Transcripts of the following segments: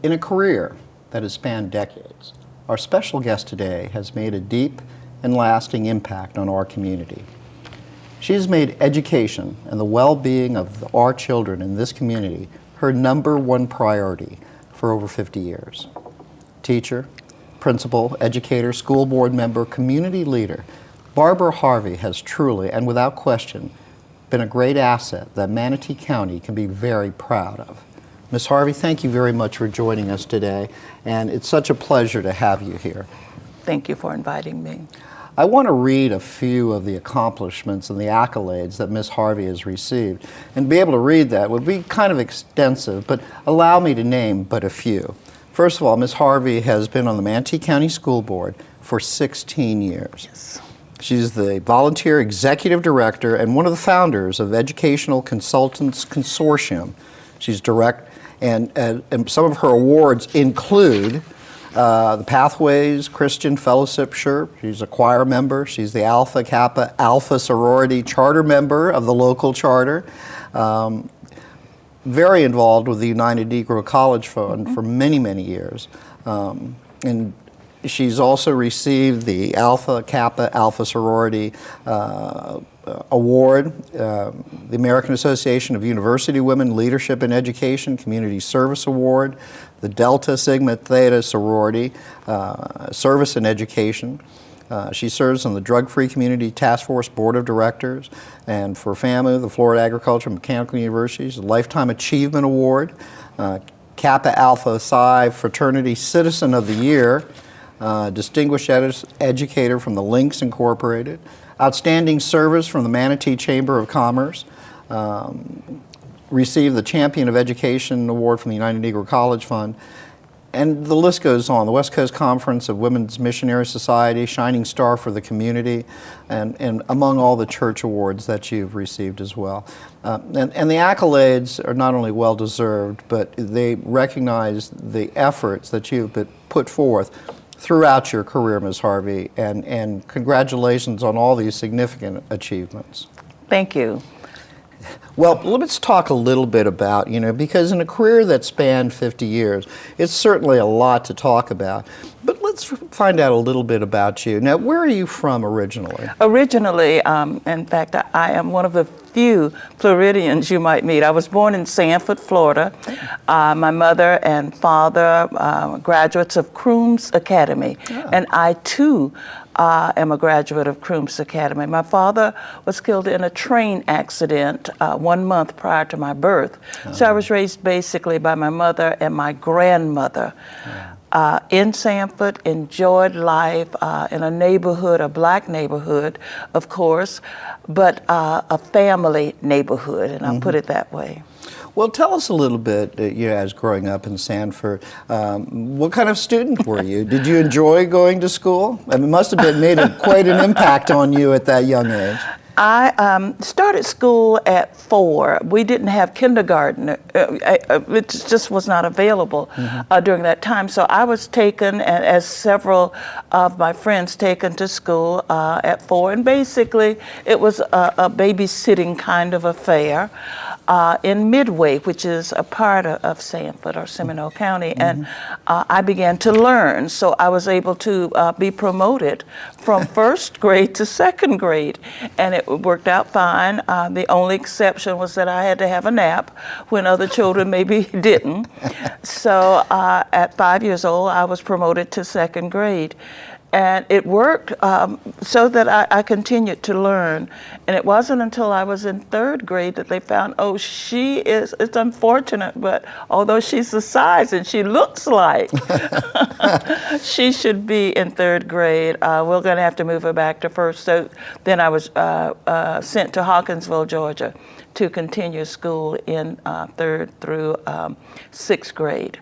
In a career that has spanned decades, our special guest today has made a deep and lasting impact on our community. She has made education and the well-being of our children in this community her #1 priority for over 50 years. Teacher, principal, educator, school board member, community leader, Barbara Harvey has truly and without question been a great asset that Manatee County can be very proud of. Ms. Harvey, thank you very much for joining us today, and it's such a pleasure to have you here. Thank you for inviting me. I want to read a few of the accomplishments and the accolades that Ms. Harvey has received, and be able to read that would be kind of extensive, but allow me to name but a few. First of all, Ms. Harvey has been on the Manatee County School Board for 16 years. Yes. She's the volunteer executive director and one of the founders of Educational Consultants Consortium. She's direct, and some of her awards include the Pathways Christian Fellowship. She's a choir member. She's the Alpha Kappa Alpha Sorority charter member of the local charter. Very involved with the United Negro College Fund for many, many years. And she's also received the Alpha Kappa Alpha Sorority Award, the American Association of University Women Leadership in Education Community Service Award, the Delta Sigma Theta Sorority Service in Education. She serves on the Drug-Free Community Task Force Board of Directors, and for FAMU, the Florida Agricultural and Mechanical Universities, the Lifetime Achievement Award, Kappa Alpha Psi Fraternity Citizen of the Year, Distinguished Educator from the Lynx Incorporated, Outstanding Service from the Manatee Chamber of Commerce, received the Champion of Education Award from the United Negro College Fund, and the list goes on. The West Coast Conference of Women's Missionary Society, Shining Star for the Community, and among all the church awards that you've received as well. And the accolades are not only well-deserved, but they recognize the efforts that you've put forth throughout your career, Ms. Harvey, and congratulations on all these significant achievements. Thank you. Well, let's talk a little bit about, because in a career that spanned 50 years, it's certainly a lot to talk about. But let's find out a little bit about you. Now, where are you from originally? Originally, in fact, I am one of the few Floridians you might meet. I was born in Sanford, Florida. My mother and father graduates of Crooms Academy, and I too am a graduate of Crooms Academy. My father was killed in a train accident 1 month prior to my birth. So I was raised basically by my mother and my grandmother. In Sanford, enjoyed life in a neighborhood, a black neighborhood, of course, but a family neighborhood, and I'll put it that way. Well, tell us a little bit, as growing up in Sanford, what kind of student were you? Did you enjoy going to school? I mean, it must have made quite an impact on you at that young age. I started school at 4. We didn't have kindergarten. It just was not available during that time. So I was taken, as several of my friends, taken to school at 4. And basically, it was a babysitting kind of affair in Midway, which is a part of Sanford or Seminole County. And I began to learn. So I was able to be promoted from first grade to second grade. And it worked out fine. The only exception was that I had to have a nap when other children maybe didn't. So at 5 years old, I was promoted to second grade. And it worked so that I continued to learn. And it wasn't until I was in third grade that they found, oh, it's unfortunate, but although she's the size and she looks like she should be in third grade, we're going to have to move her back to first. So then I was sent to Hawkinsville, Georgia, to continue school in 3rd through 6th grade.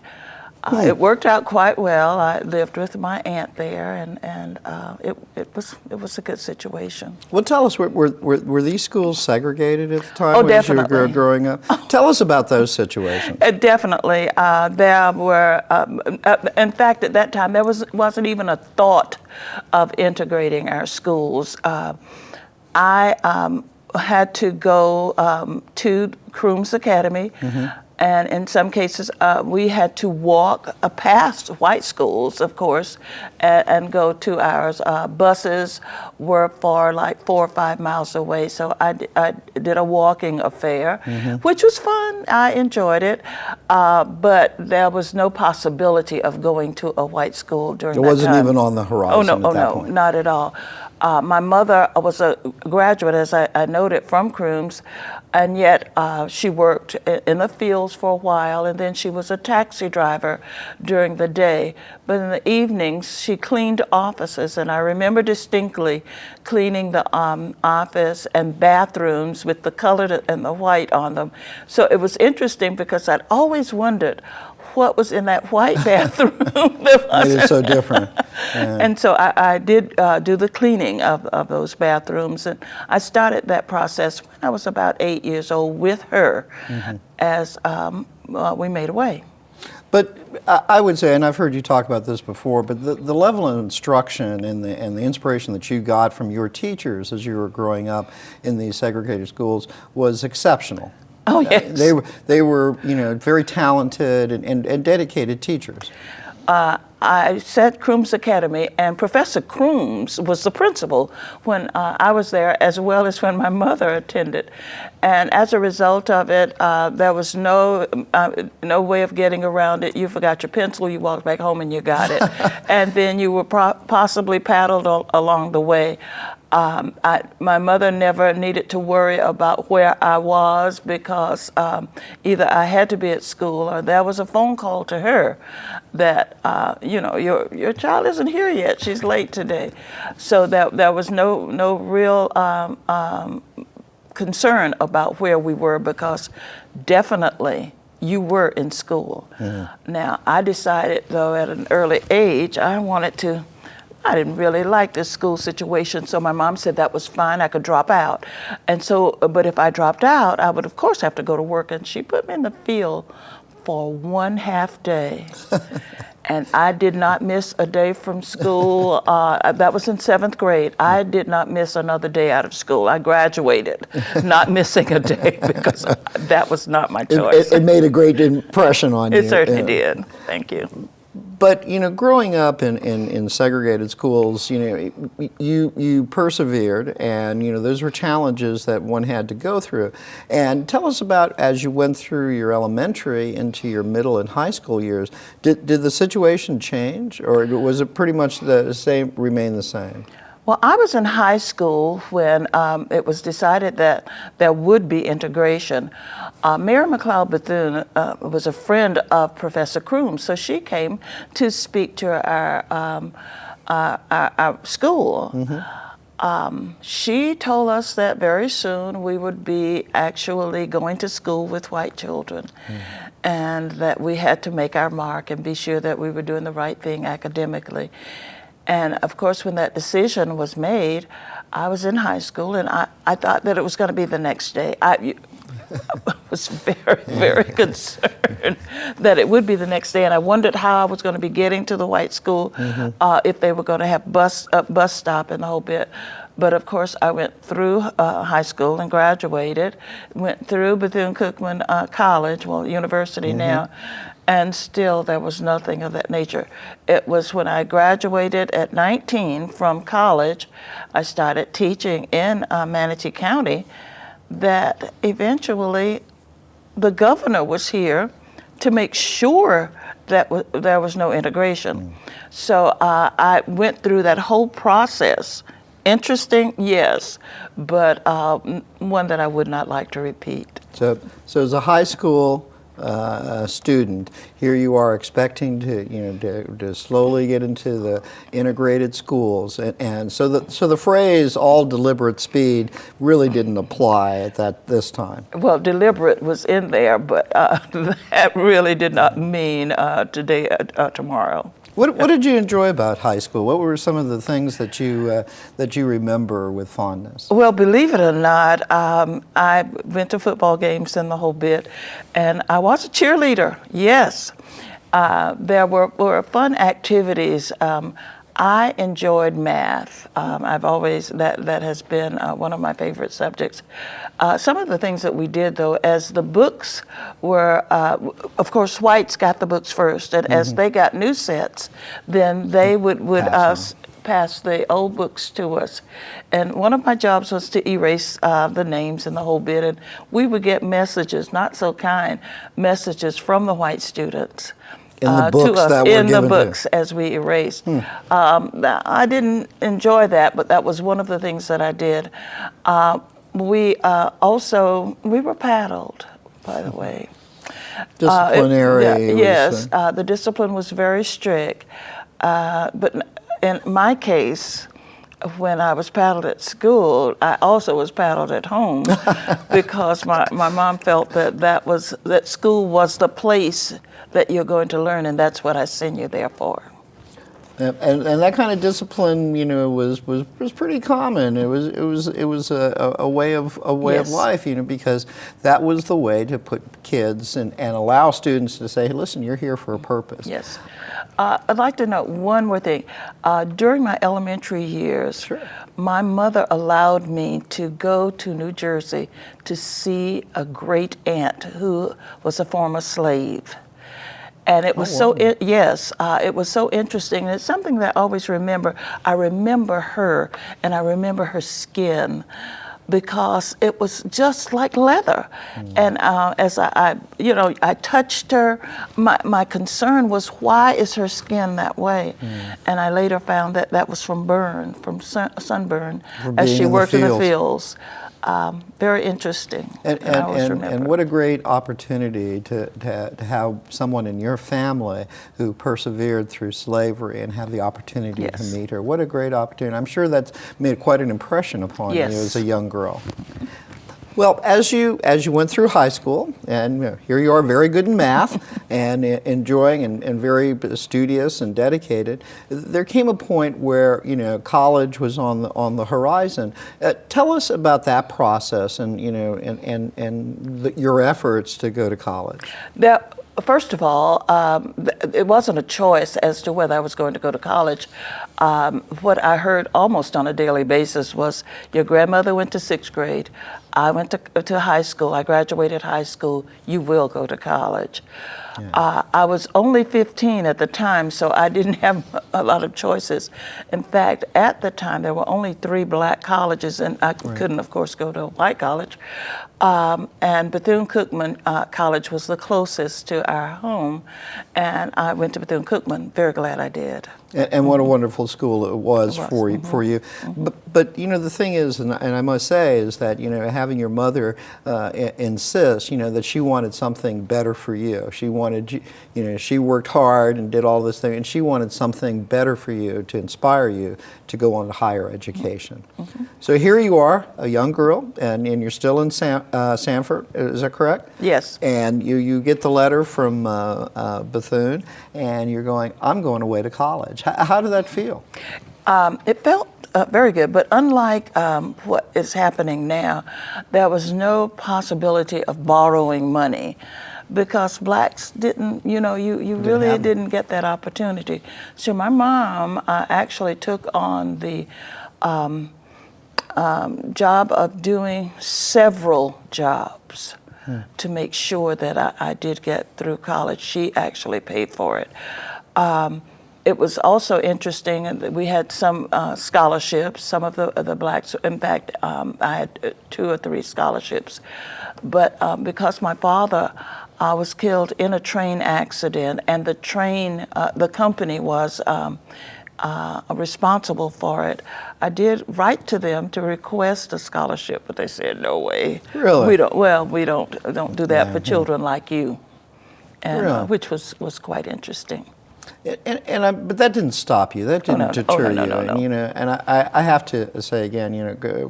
It worked out quite well. I lived with my aunt there, and it was a good situation. Well, tell us, were these schools segregated at the time Oh, when definitely. you were growing up? Tell us about those situations. Definitely. There were, in fact, at that time, there wasn't even a thought of integrating our schools. I had to go to Crooms Academy. And in some cases, we had to walk past white schools, of course, and go to ours. Buses were for like 4 or 5 miles away, so I did a walking affair, which was fun. I enjoyed it, but there was no possibility of going to a white school during that time. It wasn't even on the horizon at that point. Not at all. My mother was a graduate, as I noted, from Crooms, and yet she worked in the fields for a while, and then she was a taxi driver during the day. But in the evenings, she cleaned offices, and I remember distinctly cleaning the office and bathrooms with the colored and the white on them. So it was interesting because I'd always wondered what was in that white bathroom. It is so different. Yeah. And so I did do the cleaning of those bathrooms, and I started that process when I was about 8 years old with her as we made away. But I would say, and I've heard you talk about this before, but the level of instruction and the inspiration that you got from your teachers as you were growing up in these segregated schools was exceptional. Oh, yes. They were very talented and dedicated teachers. I said Crooms Academy, and Professor Crooms was the principal when I was there, as well as when my mother attended. And as a result of it, there was no way of getting around it. You forgot your pencil, you walked back home and you got it. And then you were possibly paddled along the way. My mother never needed to worry about where I was because either I had to be at school or there was a phone call to her that, your child isn't here yet, she's late today. So there was no real concern about where we were because definitely you were in school. Now, I decided, though, at an early age, I didn't really like this school situation, so my mom said that was fine, I could drop out. And so, but if I dropped out, I would of course have to go to work, and she put me in the field for 1/2 day. And I did not miss a day from school. That was in 7th grade. I did not miss another day out of school. I graduated not missing a day because that was not my choice. It made a great impression on you. It certainly did. Thank you. But growing up in segregated schools, you persevered, and those were challenges that one had to go through. And tell us about, as you went through your elementary into your middle and high school years, did the situation change, or was it pretty much the same, remain the same? Well, I was in high school when it was decided that there would be integration. Mary McLeod Bethune was a friend of Professor Crooms, so she came to speak to our school. She told us that very soon we would be actually going to school with white children, and that we had to make our mark and be sure that we were doing the right thing academically. And of course, when that decision was made, I was in high school, and I thought that it was going to be the next day. I was very, very concerned that it would be the next day, and I wondered how I was going to be getting to the white school, if they were going to have bus stop and the whole bit. But of course, I went through high school and graduated, went through Bethune-Cookman College, university now, and still there was nothing of that nature. It was when I graduated at 19 from college, I started teaching in Manatee County, that eventually the governor was here to make sure that there was no integration. So I went through that whole process. Interesting, yes, but one that I would not like to repeat. So as a high school student. Here you are expecting to slowly get into the integrated schools, and so the phrase "all deliberate speed" really didn't apply at this time. Well, deliberate was in there, but that really did not mean today, tomorrow. What did you enjoy about high school? What were some of the things that you remember with fondness? Well, believe it or not, I went to football games and the whole bit, and I was a cheerleader. Yes, there were fun activities. I enjoyed math. I've always that has been one of my favorite subjects. Some of the things that we did, though, as the books were, of course, whites got the books first, and as they got new sets, then they would pass the old books to us. And one of my jobs was to erase the names and the whole bit, and we would get messages, not so kind messages from the white students. In the books to us, that were in the given books as we erased. I didn't enjoy that, but that was one of the things that I did. We were paddled, by the way. Disciplinary. Yes, the discipline was very strict. But in my case, when I was paddled at school, I also was paddled at home because my mom felt that school was the place that you're going to learn, and that's what I send you there for. And that kind of discipline, was pretty common. It was a way of life, because that was the way to put kids and allow students to say, hey, listen, you're here for a purpose. Yes. I'd like to note one more thing. During my elementary years, Sure. my mother allowed me to go to New Jersey to see a great aunt who was a former slave. And it was it was so interesting. And it's something that I always remember. I remember her, and I remember her skin, because it was just like leather. And as I touched her, my concern was, why is her skin that way? And I later found that was from sunburn, as she worked in the fields. Very interesting. And what a great opportunity to have someone in your family who persevered through slavery and have the opportunity to meet her. What a great opportunity. I'm sure that's made quite an impression upon you as a young girl. Well, as you went through high school, and here you are, very good in math, and enjoying and very studious and dedicated, there came a point where college was on the horizon. Tell us about that process and your efforts to go to college. First of all, it wasn't a choice as to whether I was going to go to college. What I heard almost on a daily basis was, your grandmother went to 6th grade. I went to high school. I graduated high school. You will go to college. Yeah. I was only 15 at the time, so I didn't have a lot of choices. In fact, at the time, there were only 3 black colleges, and I couldn't, of course, go to a white college. And Bethune-Cookman College was the closest to our home, and I went to Bethune-Cookman. Very glad I did. And what a wonderful school it was for you. But the thing is, and I must say, is that having your mother insist that she wanted something better for you. She wanted she worked hard and did all this thing, and she wanted something better for you to inspire you to go on to higher education. So here you are, a young girl, and you're still in Sanford. Is that correct? Yes. And you get the letter from Bethune, and you're going, I'm going away to college. How did that feel? It felt very good, but unlike what is happening now, there was no possibility of borrowing money, because blacks didn't, you really didn't get that opportunity. So my mom actually took on the job of doing several jobs to make sure that I did get through college. She actually paid for it. It was also interesting that we had some scholarships, some of the blacks. In fact, I had 2 or 3 scholarships. But because my father was killed in a train accident, and the company was responsible for it, I did write to them to request a scholarship, but they said, no way. Really? We don't do that for children like you. and Really? which was quite interesting. But that didn't stop you. That didn't deter you. No. And and I have to say again,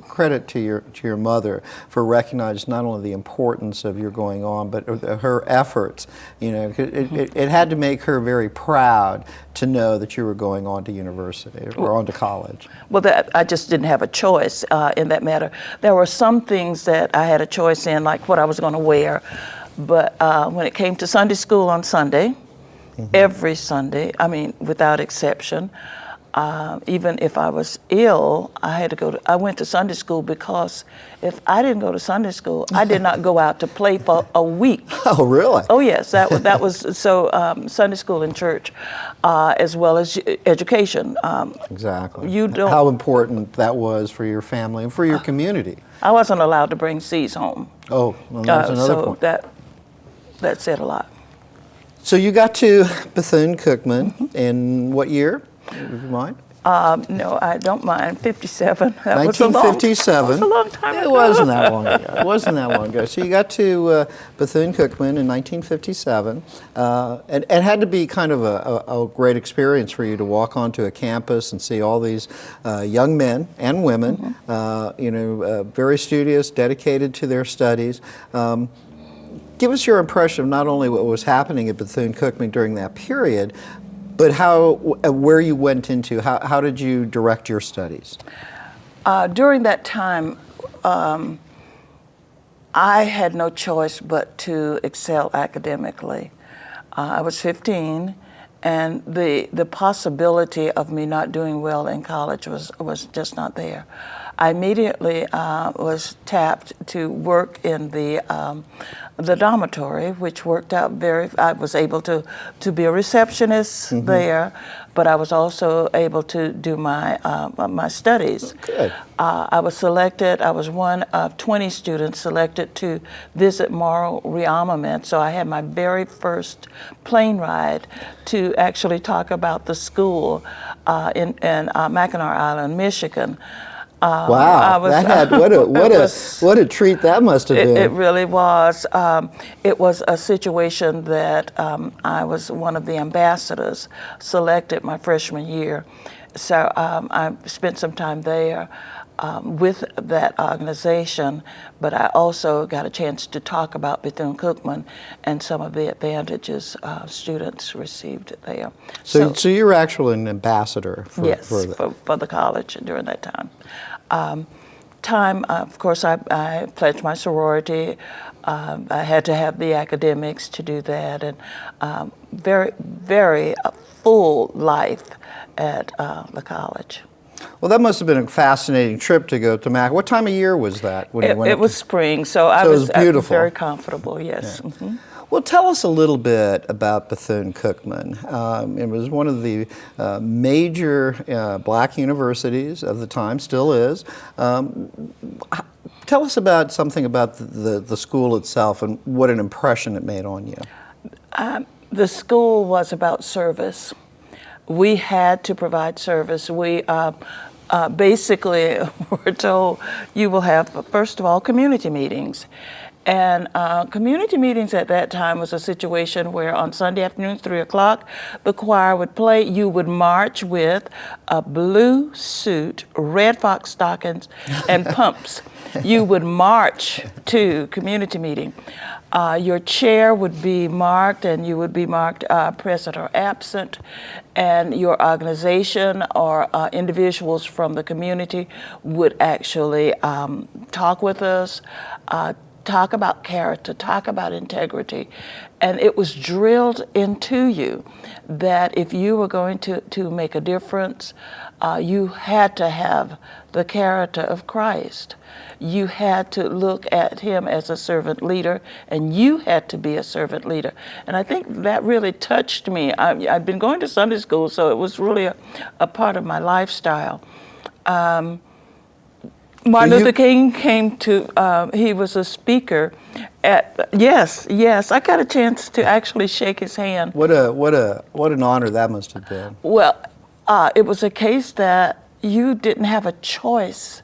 credit to your mother for recognizing not only the importance of your going on, but her efforts. It had to make her very proud to know that you were going on to university or on to college. Well, I just didn't have a choice in that matter. There were some things that I had a choice in, like what I was going to wear, but when it came to Sunday school on Sunday. Every Sunday, I mean, without exception. Even if I was ill, I went to Sunday school, because if I didn't go to Sunday school, I did not go out to play for a week. Oh, really? Oh, yes, that was so Sunday school and church, as well as education. Exactly. You don't. How important that was for your family and for your community. I wasn't allowed to bring C's home. Oh, well, that's another so point. that said a lot. So you got to Bethune-Cookman in what year, if you mind? No, I don't mind. 57. That 1957. was a long time ago. It wasn't that long ago. It wasn't that long ago. So you got to Bethune-Cookman in 1957, and it had to be kind of a great experience for you to walk onto a campus and see all these young men and women, very studious, dedicated to their studies. Give us your impression of not only what was happening at Bethune-Cookman during that period, but where you went into. How did you direct your studies? During that time, I had no choice but to excel academically. I was 15, and the possibility of me not doing well in college was just not there. I immediately was tapped to work in the dormitory, which worked out I was able to be a receptionist there, but I was also able to do my studies. Good. I was one of 20 students selected to visit moral rearmament, so I had my very first plane ride to actually talk about the school in Mackinac Island, Michigan. Wow, what a treat that must have been. It really was. It was a situation that I was one of the ambassadors selected my freshman year. So I spent some time there with that organization, but I also got a chance to talk about Bethune-Cookman and some of the advantages students received there. So you were actually an ambassador for the college during that time. Of course, I pledged my sorority. I had to have the academics to do that, and very, very full life at the college. Well, that must have been a fascinating trip to go to Mac. What time of year was that? It was spring, so I was very comfortable, yes. Yeah. Mm-hmm. Well, tell us a little bit about Bethune-Cookman. It was one of the major black universities of the time, still is. Tell us about something about the school itself and what an impression it made on you. The school was about service. We had to provide service. We basically were told you will have, first of all, community meetings. And community meetings at that time was a situation where on Sunday afternoons, 3 o'clock, the choir would play. You would march with a blue suit, red fox stockings, and pumps. You would march to community meeting. Your chair would be marked, and you would be marked present or absent. And your organization or individuals from the community would actually talk with us, talk about character, talk about integrity. And it was drilled into you that if you were going to make a difference, you had to have the character of Christ. You had to look at him as a servant leader, and you had to be a servant leader. And I think that really touched me. I've been going to Sunday school, so it was really a part of my lifestyle. Martin Luther King came to, he was a speaker at, yes, I got a chance to actually shake his hand. What an honor that must have been. Well, it was a case that you didn't have a choice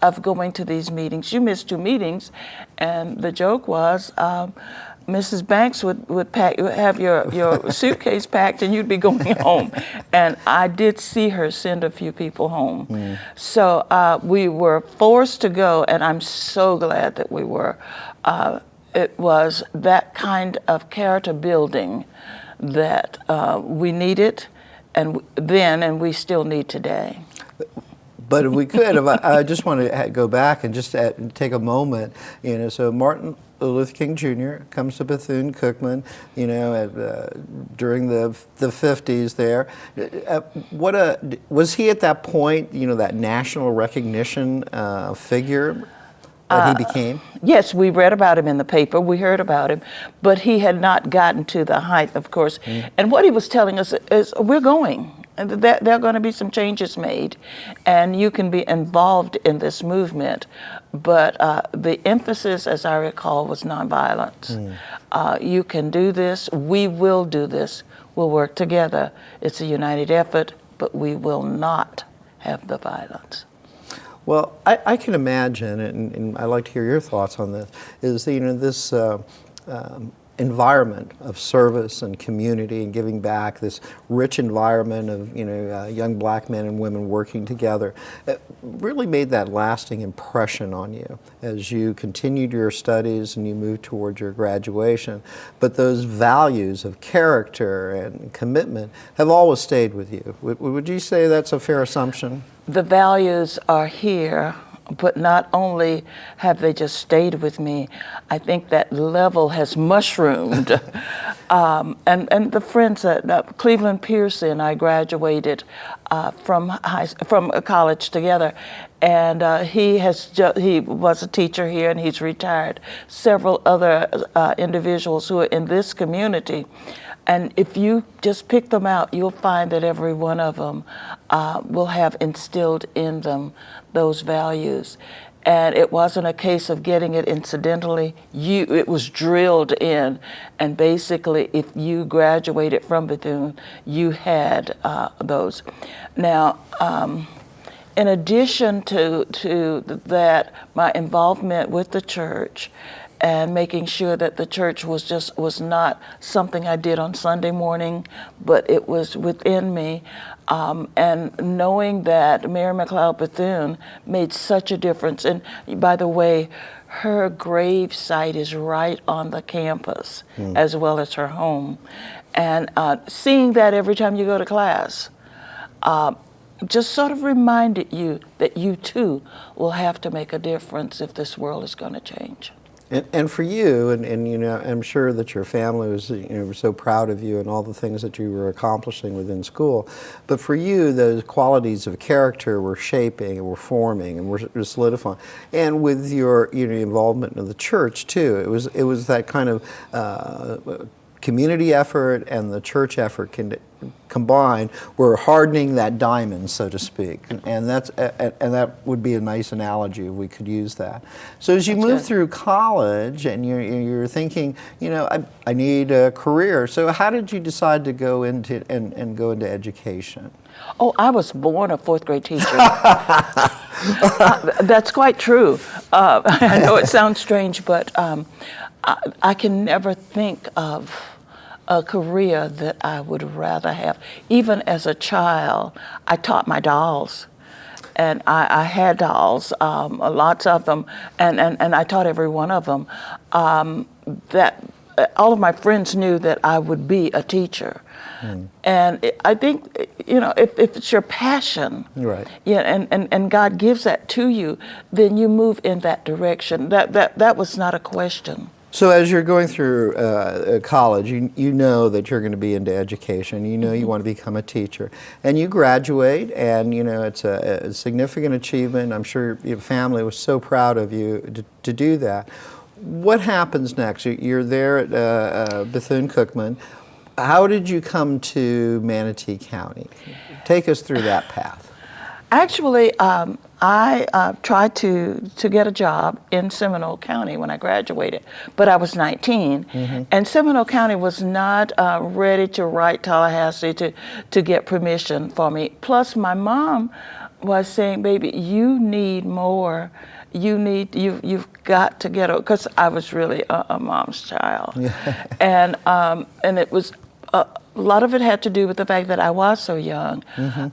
of going to these meetings. You missed 2 meetings, and the joke was, Mrs. Banks would have your suitcase packed and you'd be going home. And I did see her send a few people home. So we were forced to go, and I'm so glad that we were. It was that kind of character building that we needed and we still need today. But if we could, I just want to go back and just take a moment, so Martin Luther King Jr. comes to Bethune-Cookman, during the 50s there. Was he at that point, that national recognition figure that he became? Yes, we read about him in the paper, we heard about him, but he had not gotten to the height, of course. And what he was telling us is, we're going. And there are going to be some changes made, and you can be involved in this movement. But the emphasis, as I recall, was nonviolence. You can do this. We will do this. We'll work together. It's a united effort, but we will not have the violence. Well, I can imagine, and I'd like to hear your thoughts on this, is this environment of service and community and giving back, this rich environment of young black men and women working together, it really made that lasting impression on you as you continued your studies and you moved towards your graduation. But those values of character and commitment have always stayed with you. Would you say that's a fair assumption? The values are here, but not only have they just stayed with me, I think that level has mushroomed. And the friends at Cleveland Pearson, I graduated from college together, and he was a teacher here, and he's retired. Several other individuals who are in this community. And if you just pick them out, you'll find that every one of them will have instilled in them those values. And it wasn't a case of getting it incidentally. It was drilled in. And basically, if you graduated from Bethune, you had those. Now, in addition to that, my involvement with the church and making sure that the church was not something I did on Sunday morning, but it was within me. And knowing that Mary McLeod Bethune made such a difference. And by the way, her grave site is right on the campus, as well as her home. And seeing that every time you go to class, just sort of reminded you that you too will have to make a difference if this world is going to change. And for you, and I'm sure that your family was so proud of you and all the things that you were accomplishing within school. But for you, those qualities of character were shaping and were forming and were solidifying. And with your involvement in the church too, it was that kind of community effort and the church effort combined were hardening that diamond, so to speak, and that would be a nice analogy if we could use that. So as you move through college and you're thinking, I need a career. So how did you decide to go into education? Oh, I was born a fourth grade teacher. That's quite true. I know it sounds strange, but I can never think of a career that I would rather have. Even as a child, I taught my dolls. And I had dolls, lots of them, and I taught every one of them. That all of my friends knew that I would be a teacher. And I think, if it's your passion, right? And God gives that to you, then you move in that direction. That was not a question. So as you're going through college, you know that you're going to be into education. You want to become a teacher, and you graduate, and it's a significant achievement. I'm sure your family was so proud of you to do that. What happens next? You're there at Bethune-Cookman. How did you come to Manatee County? Take us through that path. Actually, I tried to get a job in Seminole County when I graduated, but I was 19, and Seminole County was not ready to write Tallahassee to get permission for me. Plus, my mom was saying, "Baby, you need more. you've got to get, because I was really a mom's child. And it was, a lot of it had to do with the fact that I was so young.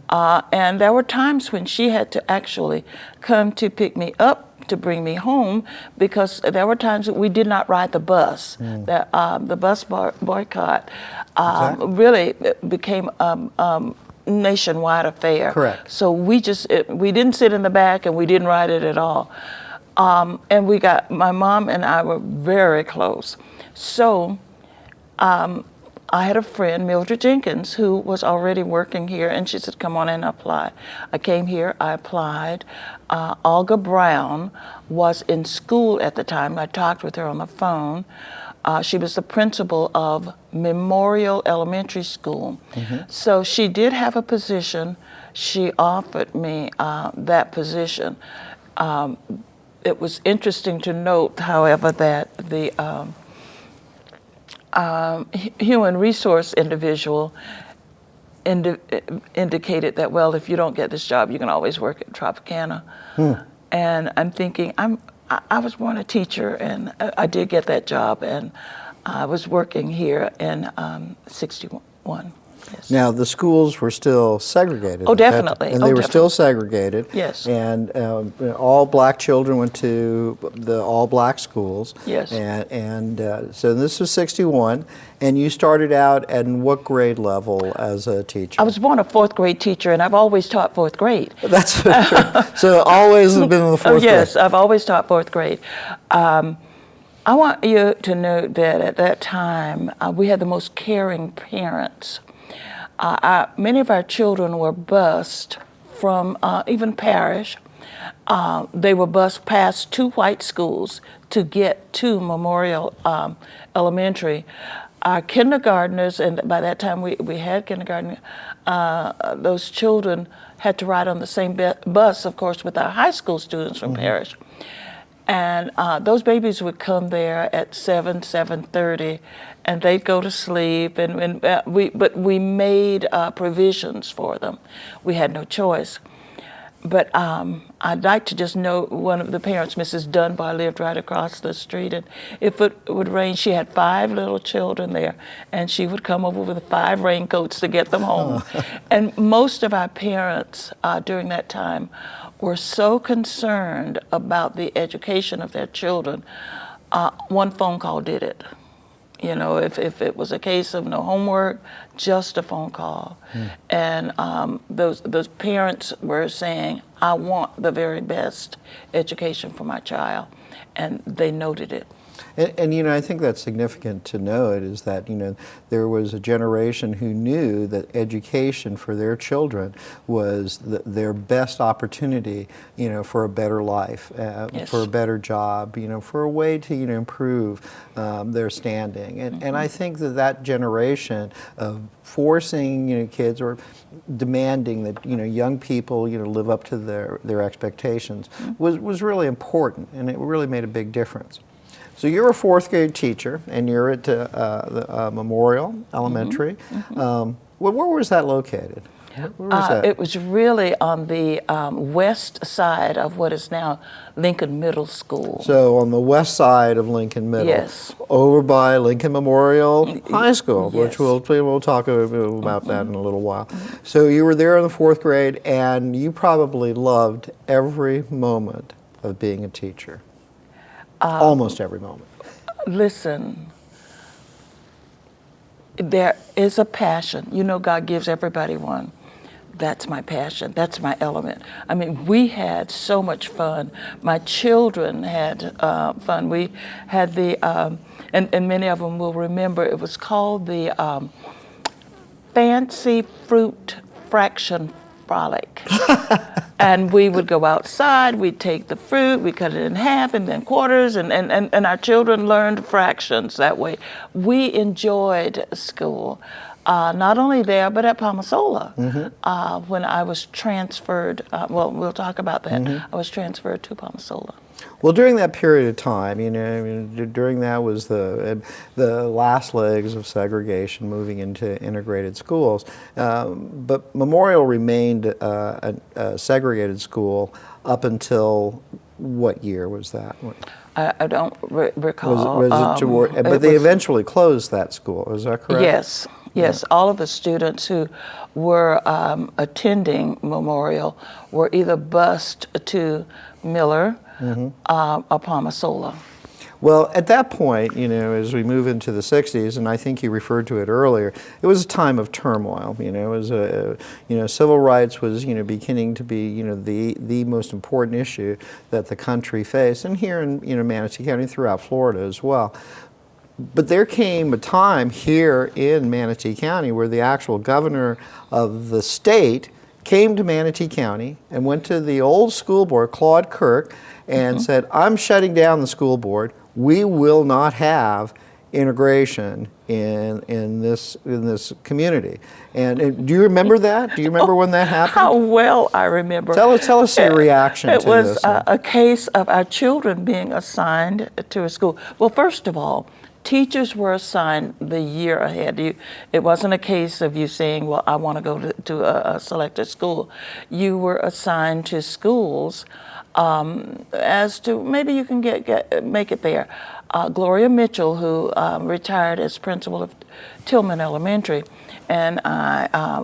And there were times when she had to actually come to pick me up to bring me home, because there were times that we did not ride the bus. That the bus boycott really became nationwide affair. Correct. So we didn't sit in the back, and we didn't ride it at all. And my mom and I were very close. So I had a friend, Mildred Jenkins, who was already working here, and she said, come on and apply. I came here, I applied. Olga Brown was in school at the time. I talked with her on the phone. She was the principal of Memorial Elementary School. So she did have a position. She offered me that position. It was interesting to note, however, that the human resource individual indicated that, well, if you don't get this job, you can always work at Tropicana. And I'm thinking, I was born a teacher, and I did get that job, and I was working here in '61. Yes. Now, the schools were still segregated. Oh, definitely. And they were still segregated. Yes. And all black children went to the all black schools. Yes. And so this was '61, and you started out at what grade level as a teacher? I was born a fourth grade teacher, and I've always taught fourth grade. That's so always have been in the fourth grade. Yes, I've always taught fourth grade. I want you to know that at that time, we had the most caring parents. Many of our children were bused from even parish. They were bused past 2 white schools to get to Memorial Elementary. Our kindergartners, and by that time we had kindergarten, those children had to ride on the same bus, of course, with our high school students from parish. And those babies would come there at 7:30, and they'd go to sleep. But we made provisions for them. We had no choice. But I'd like to just note one of the parents, Mrs. Dunbar, lived right across the street. And if it would rain, she had 5 little children there, and she would come over with 5 raincoats to get them home. And most of our parents during that time were so concerned about the education of their children. One phone call did it. You know, if it was a case of no homework, just a phone call. And those parents were saying, I want the very best education for my child, and they noted it. And you know, I think that's significant to note is that, you know, there was a generation who knew that education for their children was their best opportunity, you know, for a better life, Yes. for a better job, you know, for a way to, you know, improve their standing. And I think that generation of forcing, you know, kids or demanding that, you know, young people, you know, live up to their expectations was really important, and it really made a big difference. So you're a 4th grade teacher, and you're at the Memorial Elementary. Where was that located? Where was that? It was really on the west side of what is now Lincoln Middle School. So on the west side of Lincoln Middle, Yes. over by Lincoln Memorial High School, which Yes. we'll talk about that in a little while. So you were there in the 4th grade, and you probably loved every moment of being a teacher. Almost every moment. Listen, there is a passion. You know, God gives everybody one. That's my passion. That's my element. I mean, we had so much fun. My children had fun. We had and many of them will remember, it was called the Fancy Fruit Fraction Frolic. And we would go outside, we'd take the fruit, we'd cut it in half and then quarters, and our children learned fractions that way. We enjoyed school, not only there, but at Palmasola. When I was transferred, well, we'll talk about that. I was transferred to Palmasola. Well, during that period of time, you know, I mean, during that was the last legs of segregation, moving into integrated schools. But Memorial remained a segregated school up until what year was that? I don't recall. Was it toward, but they eventually closed that school, is that correct? Yes, yes. All of the students who were attending Memorial were either bused to Miller or Palmasola. Well, at that point, as we move into the 60s, and I think you referred to it earlier, it was a time of turmoil. It was civil rights was, beginning to be, the most important issue that the country faced, and here in, Manatee County, throughout Florida as well. But there came a time here in Manatee County where the actual governor of the state came to Manatee County and went to the old school board, Claude Kirk, and said, I'm shutting down the school board. We will not have integration in this community. And do you remember that? Do you remember when that happened? How well I remember. Tell us your reaction to this. It was a case of our children being assigned to a school. Well, first of all, teachers were assigned the year ahead. It wasn't a case of you saying, well, I want to go to a selected school. You were assigned to schools as to maybe you can make it there. Gloria Mitchell, who retired as principal of Tillman Elementary, and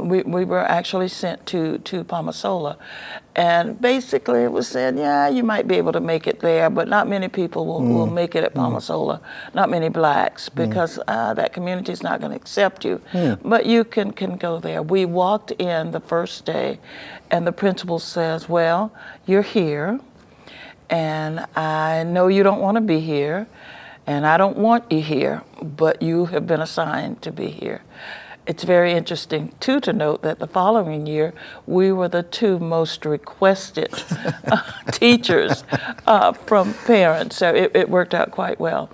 we were actually sent to Palmasola. And basically it was said, yeah, you might be able to make it there, but not many people will make it at Palmasola, not many blacks, because that community is not going to accept you. But you can go there. We walked in the first day, and the principal says, well, you're here, and I know you don't want to be here, and I don't want you here, but you have been assigned to be here. It's very interesting, too, to note that the following year, we were the two most requested teachers from parents, so it worked out quite well.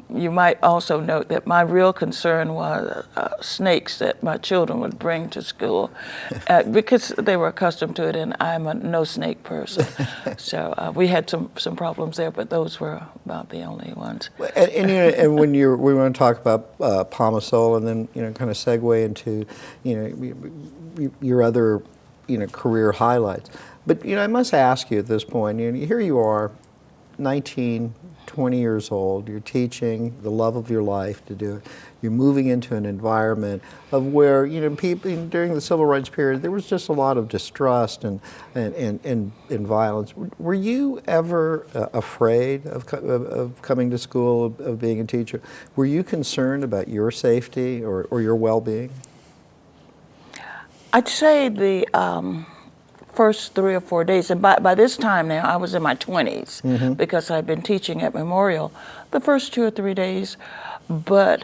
You might also note that my real concern was snakes that my children would bring to school because they were accustomed to it, and I'm a no snake person. So we had some problems there, but those were about the only ones. And when we want to talk about Palmasola, and then kind of segue into your other career highlights. But I must ask you at this point. Here you are, 19, 20 years old, you're teaching the love of your life to do it. You're moving into an environment of where, people during the civil rights period, there was just a lot of distrust and violence. Were you ever afraid of coming to school, of being a teacher? Were you concerned about your safety or your well-being? I'd say the first 3 or 4 days, and by this time now I was in my 20s because I'd been teaching at Memorial the first 2 or 3 days, but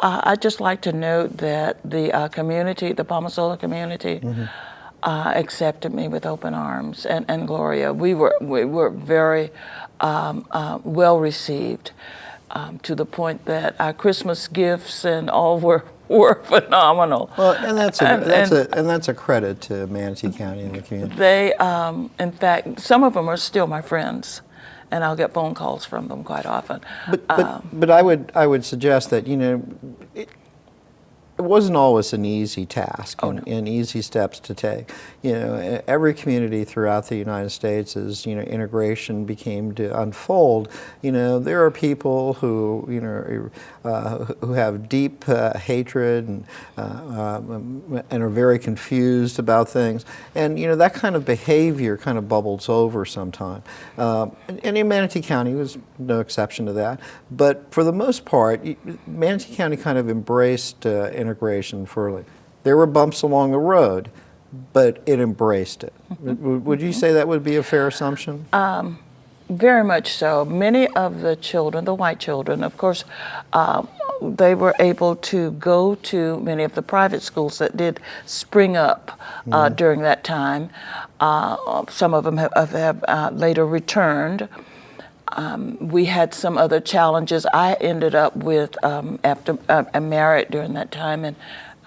I'd just like to note that the community, the Palmasola community, accepted me with open arms, and Gloria. We were very well received, to the point that our Christmas gifts and all were phenomenal. Well, and that's a credit to Manatee County and the community. They, in fact, some of them are still my friends, and I'll get phone calls from them quite often. But I would suggest that it wasn't always an easy task and easy steps to take. Every community throughout the United States, as integration became to unfold, there are people who who have deep hatred and are very confused about things, and that kind of behavior kind of bubbles over sometime. And in Manatee County was no exception to that. But for the most part, Manatee County kind of embraced integration fully. There were bumps along the road, but it embraced it. Would you say that would be a fair assumption? Very much so. Many of the children, the white children, of course, they were able to go to many of the private schools that did spring up during that time. Some of them have later returned. We had some other challenges. I ended up with, after I'm married during that time, and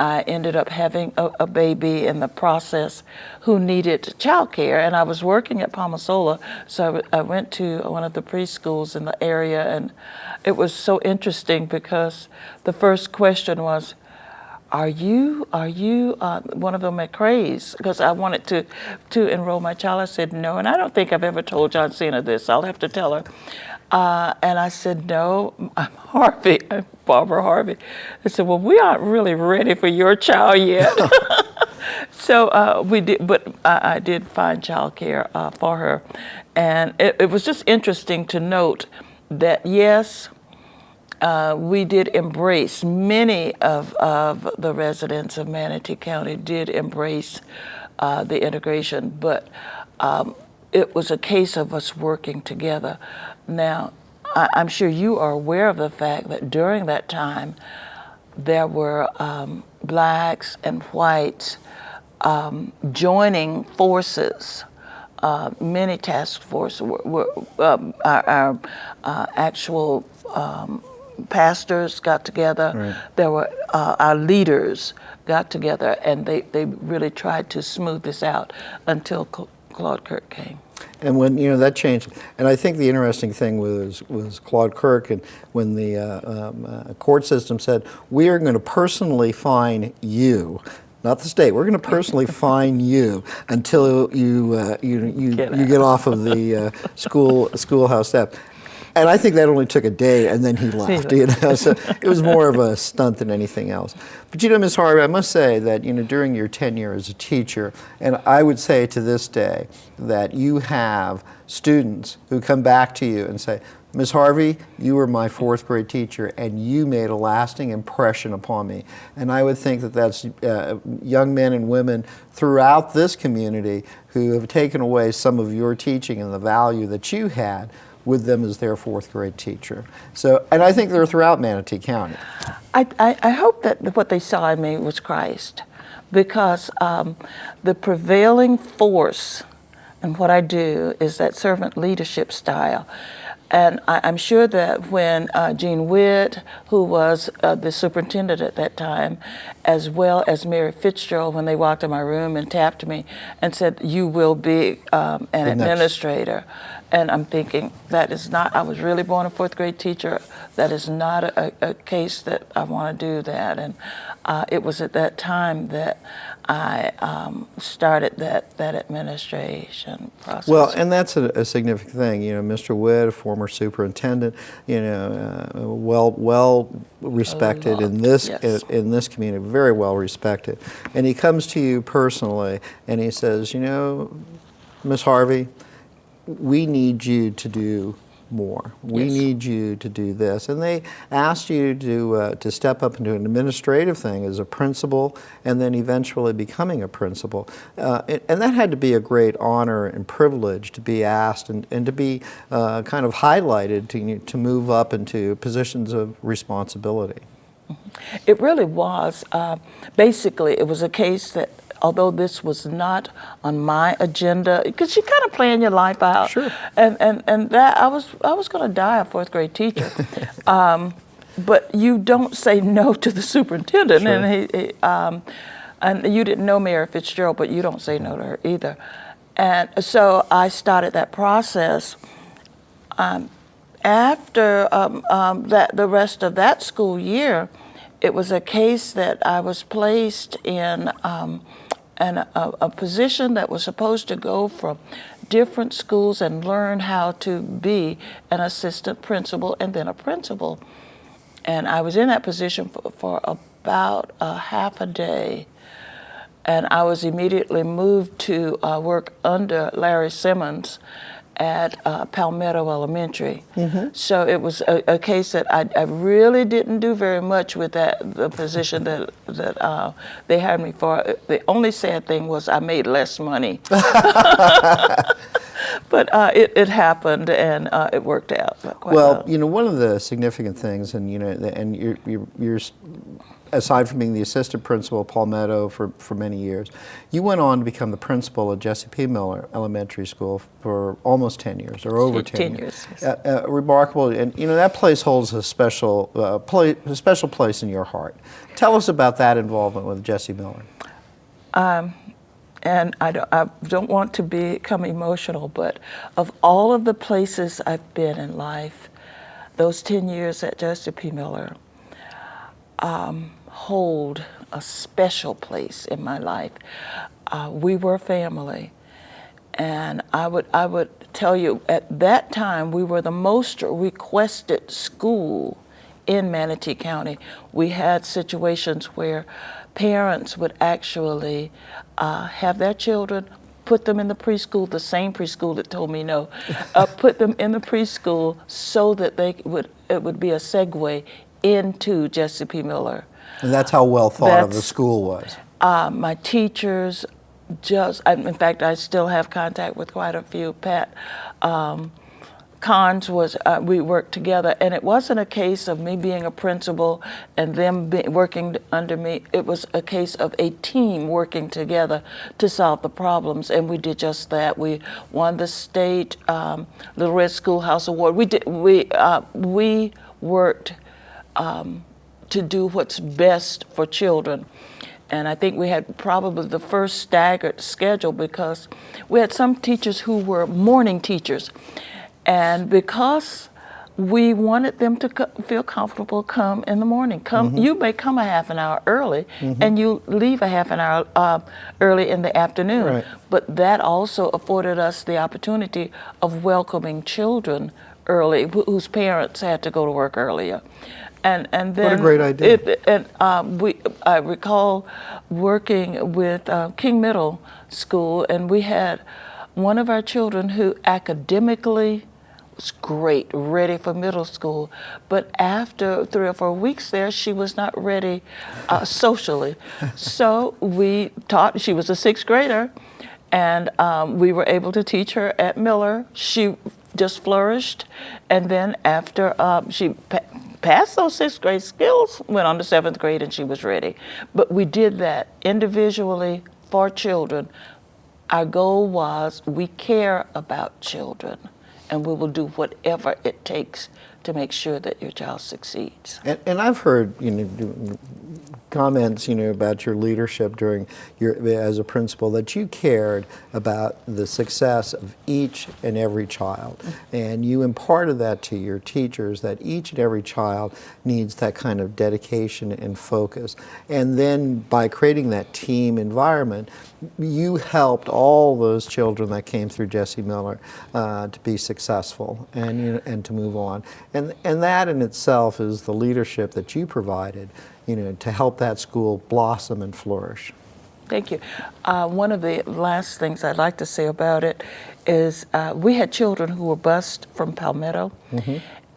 I ended up having a baby in the process who needed childcare, and I was working at Palmasola, so I went to one of the preschools in the area, and it was so interesting because the first question was, are you one of the McCraes? Because I wanted to enroll my child. I said, no, and I don't think I've ever told John Cena this. I'll have to tell her. And I said, no, I'm Harvey, I'm Barbara Harvey. I said, well, we aren't really ready for your child yet. So we did, but I did find childcare for her. And it was just interesting to note that, yes, we did embrace, many of the residents of Manatee County did embrace the integration, but it was a case of us working together. Now, I'm sure you are aware of the fact that during that time, there were blacks and whites joining forces. Many task forces were our actual pastors got together. Right. There were our leaders got together, and they really tried to smooth this out until Claude Kirk came. And when that changed, and I think the interesting thing was Claude Kirk, and when the court system said, we are going to personally fine you, not the state. We're going to personally fine you until you get off of the schoolhouse staff. And I think that only took a day, and then he left. So it was more of a stunt than anything else. But Ms. Harvey, I must say that during your tenure as a teacher, and I would say to this day that you have students who come back to you and say, Ms. Harvey, you were my fourth grade teacher, and you made a lasting impression upon me. And I would think that that's young men and women throughout this community who have taken away some of your teaching and the value that you had with them as their fourth grade teacher. So, and I think they're throughout Manatee County. I hope that what they saw in me was Christ, because the prevailing force in what I do is that servant leadership style. And I'm sure that when Jean Witt, who was the superintendent at that time, as well as Mary Fitzgerald, when they walked in my room and tapped me and said, you will be an administrator. And I'm thinking, that is not, I was really born a fourth grade teacher. That is not a case that I want to do that. And it was at that time that I started that administration process. Well, and that's a significant thing. Mr. Witt, a former superintendent, well respected in this in this community, very well respected. And he comes to you personally, and he says, Ms. Harvey, we need you to do more. We need you to do this. And they asked you to step up into an administrative thing as a principal, and then eventually becoming a principal. And that had to be a great honor and privilege to be asked and to be kind of highlighted to move up into positions of responsibility. It really was. Basically, it was a case that, although this was not on my agenda, because you kind of plan your life out. Sure. And that I was going to die a fourth grade teacher. But you don't say no to the superintendent. Sure. And he and you didn't know Mary Fitzgerald, but you don't say no to her either. And so I started that process. After the rest of that school year, it was a case that I was placed in a position that was supposed to go from different schools and learn how to be an assistant principal and then a principal. And I was in that position for about half a day. And I was immediately moved to work under Larry Simmons at Palmetto Elementary. Mm-hmm. So it was a case that I really didn't do very much with the position that they hired me for. The only sad thing was I made less money. But it happened, and it worked out quite well. One of the significant things, and you're aside from being the assistant principal at Palmetto for many years, you went on to become the principal at Jesse P. Miller Elementary School for almost 10 years, or over 10 years. Yes. Remarkable, and that place holds a special place in your heart. Tell us about that involvement with Jesse Miller. And I don't want to become emotional, but of all of the places I've been in life, those 10 years at Jesse P. Miller, hold a special place in my life. We were family, and I would tell you at that time we were the most requested school in Manatee County. We had situations where parents would actually have their children, put them in the preschool, the same preschool that told me no, put them in the preschool so that it would be a segue into Jesse P. Miller. And that's how well thought of the school was. My teachers, in fact, I still have contact with quite a few. Pat Cons we worked together, and it wasn't a case of me being a principal and them working under me. It was a case of a team working together to solve the problems, and we did just that. We won the state Little Red Schoolhouse Award. We worked to do what's best for children. And I think we had probably the first staggered schedule because we had some teachers who were morning teachers. And because we wanted them to feel comfortable, come in the morning. You may come a half an hour early, and you leave a half an hour early in the afternoon. Right. But that also afforded us the opportunity of welcoming children early whose parents had to go to work earlier. And then what a great idea. I recall working with King Middle School, and we had one of our children who academically was great, ready for middle school, but after 3 or 4 weeks there, she was not ready socially. So we taught, she was a 6th grader, and we were able to teach her at Miller. She just flourished, and then after she passed those 6th grade skills, went on to 7th grade, and she was ready. But we did that individually for children. Our goal was we care about children, and we will do whatever it takes to make sure that your child succeeds. And I've heard, comments, about your leadership during as a principal, that you cared about the success of each and every child. And you imparted that to your teachers, that each and every child needs that kind of dedication and focus. And then by creating that team environment, you helped all those children that came through Jesse Miller to be successful and to move on. And that in itself is the leadership that you provided, to help that school blossom and flourish. Thank you. One of the last things I'd like to say about it is we had children who were bused from Palmetto.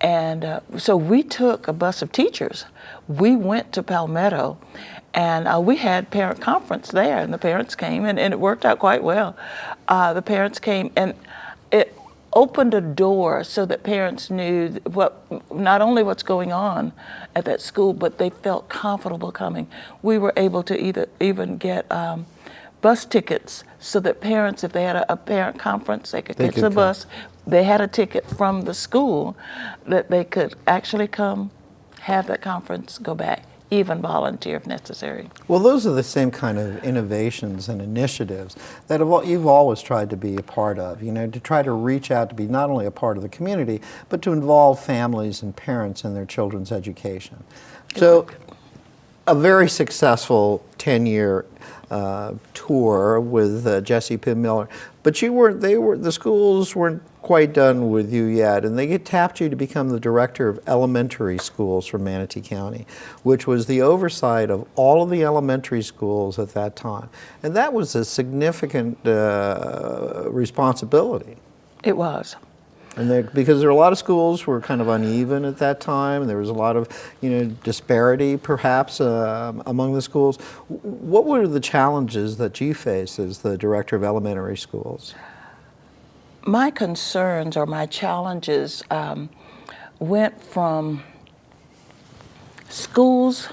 And so we took a bus of teachers. We went to Palmetto, and we had parent conference there, and the parents came, and it worked out quite well. The parents came, and it opened a door so that parents knew not only what's going on at that school, but they felt comfortable coming. We were able to even get bus tickets so that parents, if they had a parent conference, they could get to the bus. They had a ticket from the school that they could actually come, have that conference, go back, even volunteer if necessary. Well, those are the same kind of innovations and initiatives that you've always tried to be a part of, to try to reach out to be not only a part of the community, but to involve families and parents in their children's education. So, a very successful 10-year tour with Jesse P. Miller, but the schools weren't quite done with you yet, and they tapped you to become the director of elementary schools for Manatee County, which was the oversight of all of the elementary schools at that time. And that was a significant responsibility. It was. And because there were a lot of schools were kind of uneven at that time, and there was a lot of disparity perhaps among the schools. What were the challenges that you faced as the director of elementary schools? My concerns or my challenges went from schools,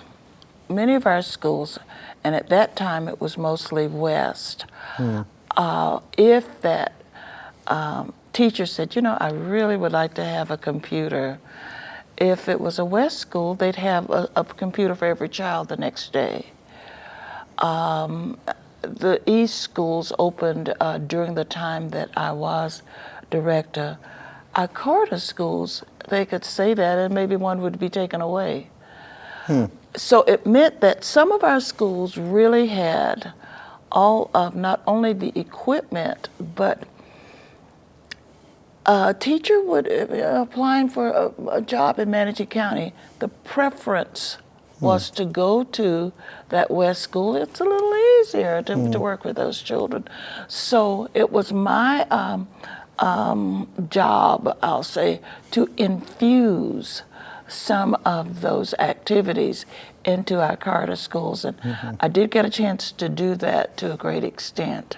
many of our schools, and at that time it was mostly West. If that teacher said, I really would like to have a computer, if it was a West school, they'd have a computer for every child the next day. The East schools opened during the time that I was director. Our Carter schools, they could say that and maybe one would be taken away. So it meant that some of our schools really had all of not only the equipment, but a teacher would, applying for a job in Manatee County, the preference was to go to that West school. It's a little easier to work with those children. So it was my job, I'll say, to infuse some of those activities into our charter schools. And I did get a chance to do that to a great extent.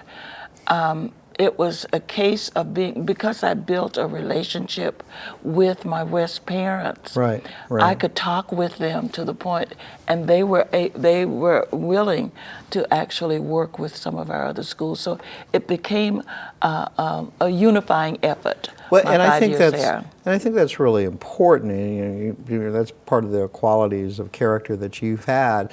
It was a case of because I built a relationship with my West parents. Right. I could talk with them to the point, and they were willing to actually work with some of our other schools. So it became a unifying effort. Well, my and I 5 think years that's there. and I think that's really important. And, that's part of the qualities of character that you've had,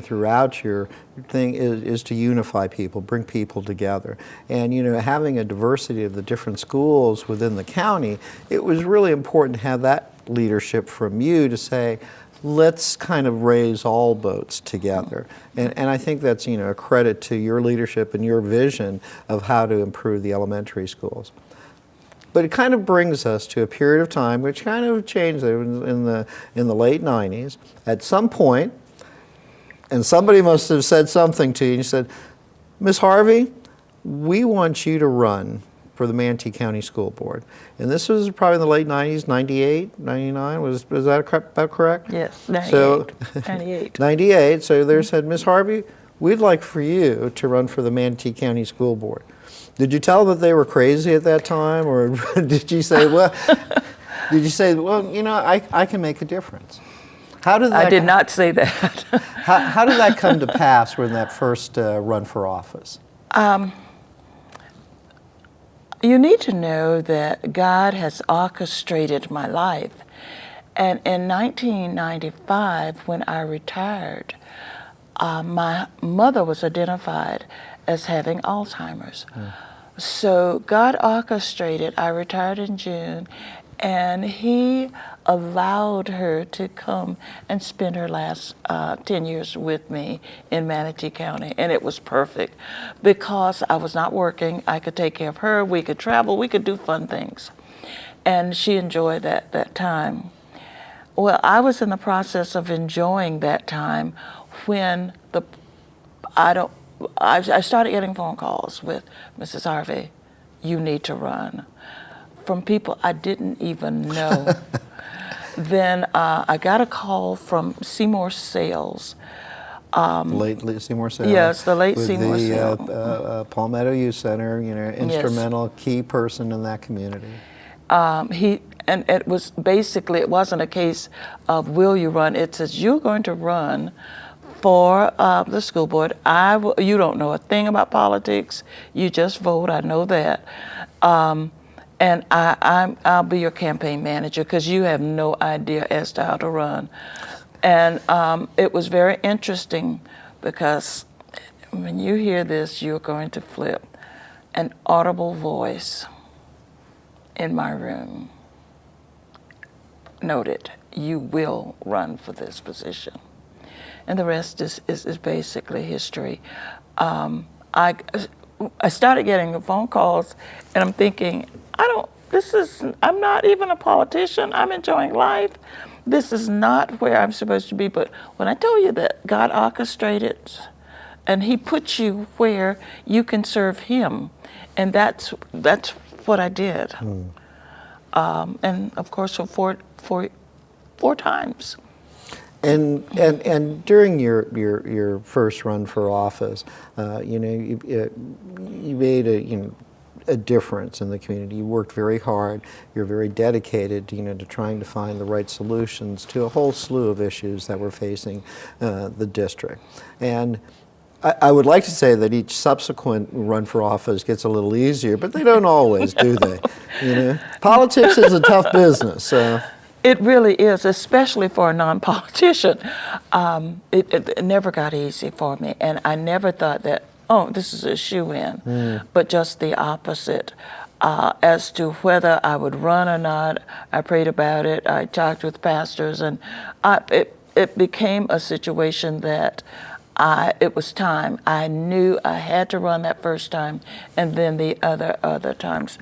throughout your thing is to unify people, bring people together. And having a diversity of the different schools within the county, it was really important to have that leadership from you to say, let's kind of raise all boats together. And I think that's a credit to your leadership and your vision of how to improve the elementary schools. But it kind of brings us to a period of time which kind of changed in the late 90s. At some point, and somebody must have said something to you, and you said, Miss Harvey, we want you to run for the Manatee County School Board. And this was probably in the late 90s, 98, 99, was that about correct? Yes, 98. So, 98. 98, so they said, Miss Harvey, we'd like for you to run for the Manatee County School Board. Did you tell them that they were crazy at that time, or did you say, well, I can make a difference? How did that I did not say that. how did that come to pass when that first run for office? You need to know that God has orchestrated my life. And in 1995, when I retired, my mother was identified as having Alzheimer's. So God orchestrated, I retired in June, and He allowed her to come and spend her last 10 years with me in Manatee County. And it was perfect because I was not working. I could take care of her. We could travel. We could do fun things. And she enjoyed that time. Well, I was in the process of enjoying that time when I started getting phone calls with Mrs. Harvey, you need to run, from people I didn't even know. Then I got a call from Seymour Sales. Late Seymour Sales. Yes, the late with Seymour the Sales. Palmetto Youth Center, instrumental, key person in that community. And it was basically, it wasn't a case of will you run, it says you're going to run for the school board. You don't know a thing about politics. You just vote. I know that. And I'll be your campaign manager because you have no idea as to how to run. And it was very interesting because when you hear this, you're going to flip. An audible voice in my room noted, you will run for this position. And the rest is basically history. I started getting the phone calls, and I'm thinking, I'm not even a politician. I'm enjoying life. This is not where I'm supposed to be. But when I tell you that God orchestrated, and He puts you where you can serve Him, and that's what I did. And of course, for four times. And during your first run for office, you made a difference in the community. You worked very hard. You're very dedicated, to trying to find the right solutions to a whole slew of issues that were facing the district. And I would like to say that each subsequent run for office gets a little easier, but they don't always, do they? Politics is a tough business. It really is, especially for a non-politician. It never got easy for me, and I never thought that, this is a shoo-in, but just the opposite. As to whether I would run or not, I prayed about it. I talked with pastors, and it became a situation that it was time. I knew I had to run that first time, and then the other times.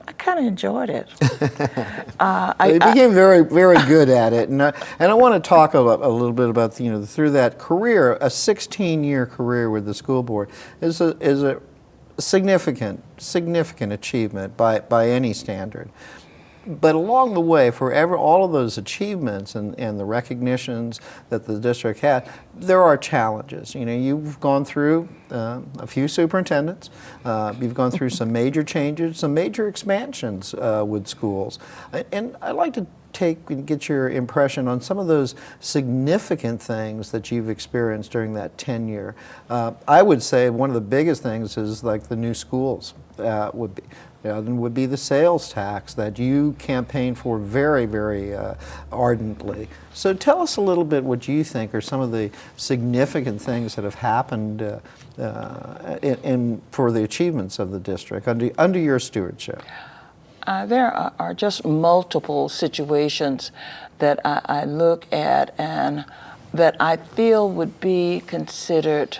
I kind of enjoyed it. You became very, very good at it, and I want to talk a little bit about through that career, a 16-year career with the school board is a significant achievement by any standard. But along the way, for all of those achievements and the recognitions that the district had, there are challenges. You've gone through a few superintendents. You've gone through some major changes, some major expansions with schools. And I'd like to take and get your impression on some of those significant things that you've experienced during that tenure. I would say one of the biggest things is like the new schools would be the sales tax that you campaigned for very, very ardently. So tell us a little bit what you think are some of the significant things that have happened for the achievements of the district under your stewardship. There are just multiple situations that I look at and that I feel would be considered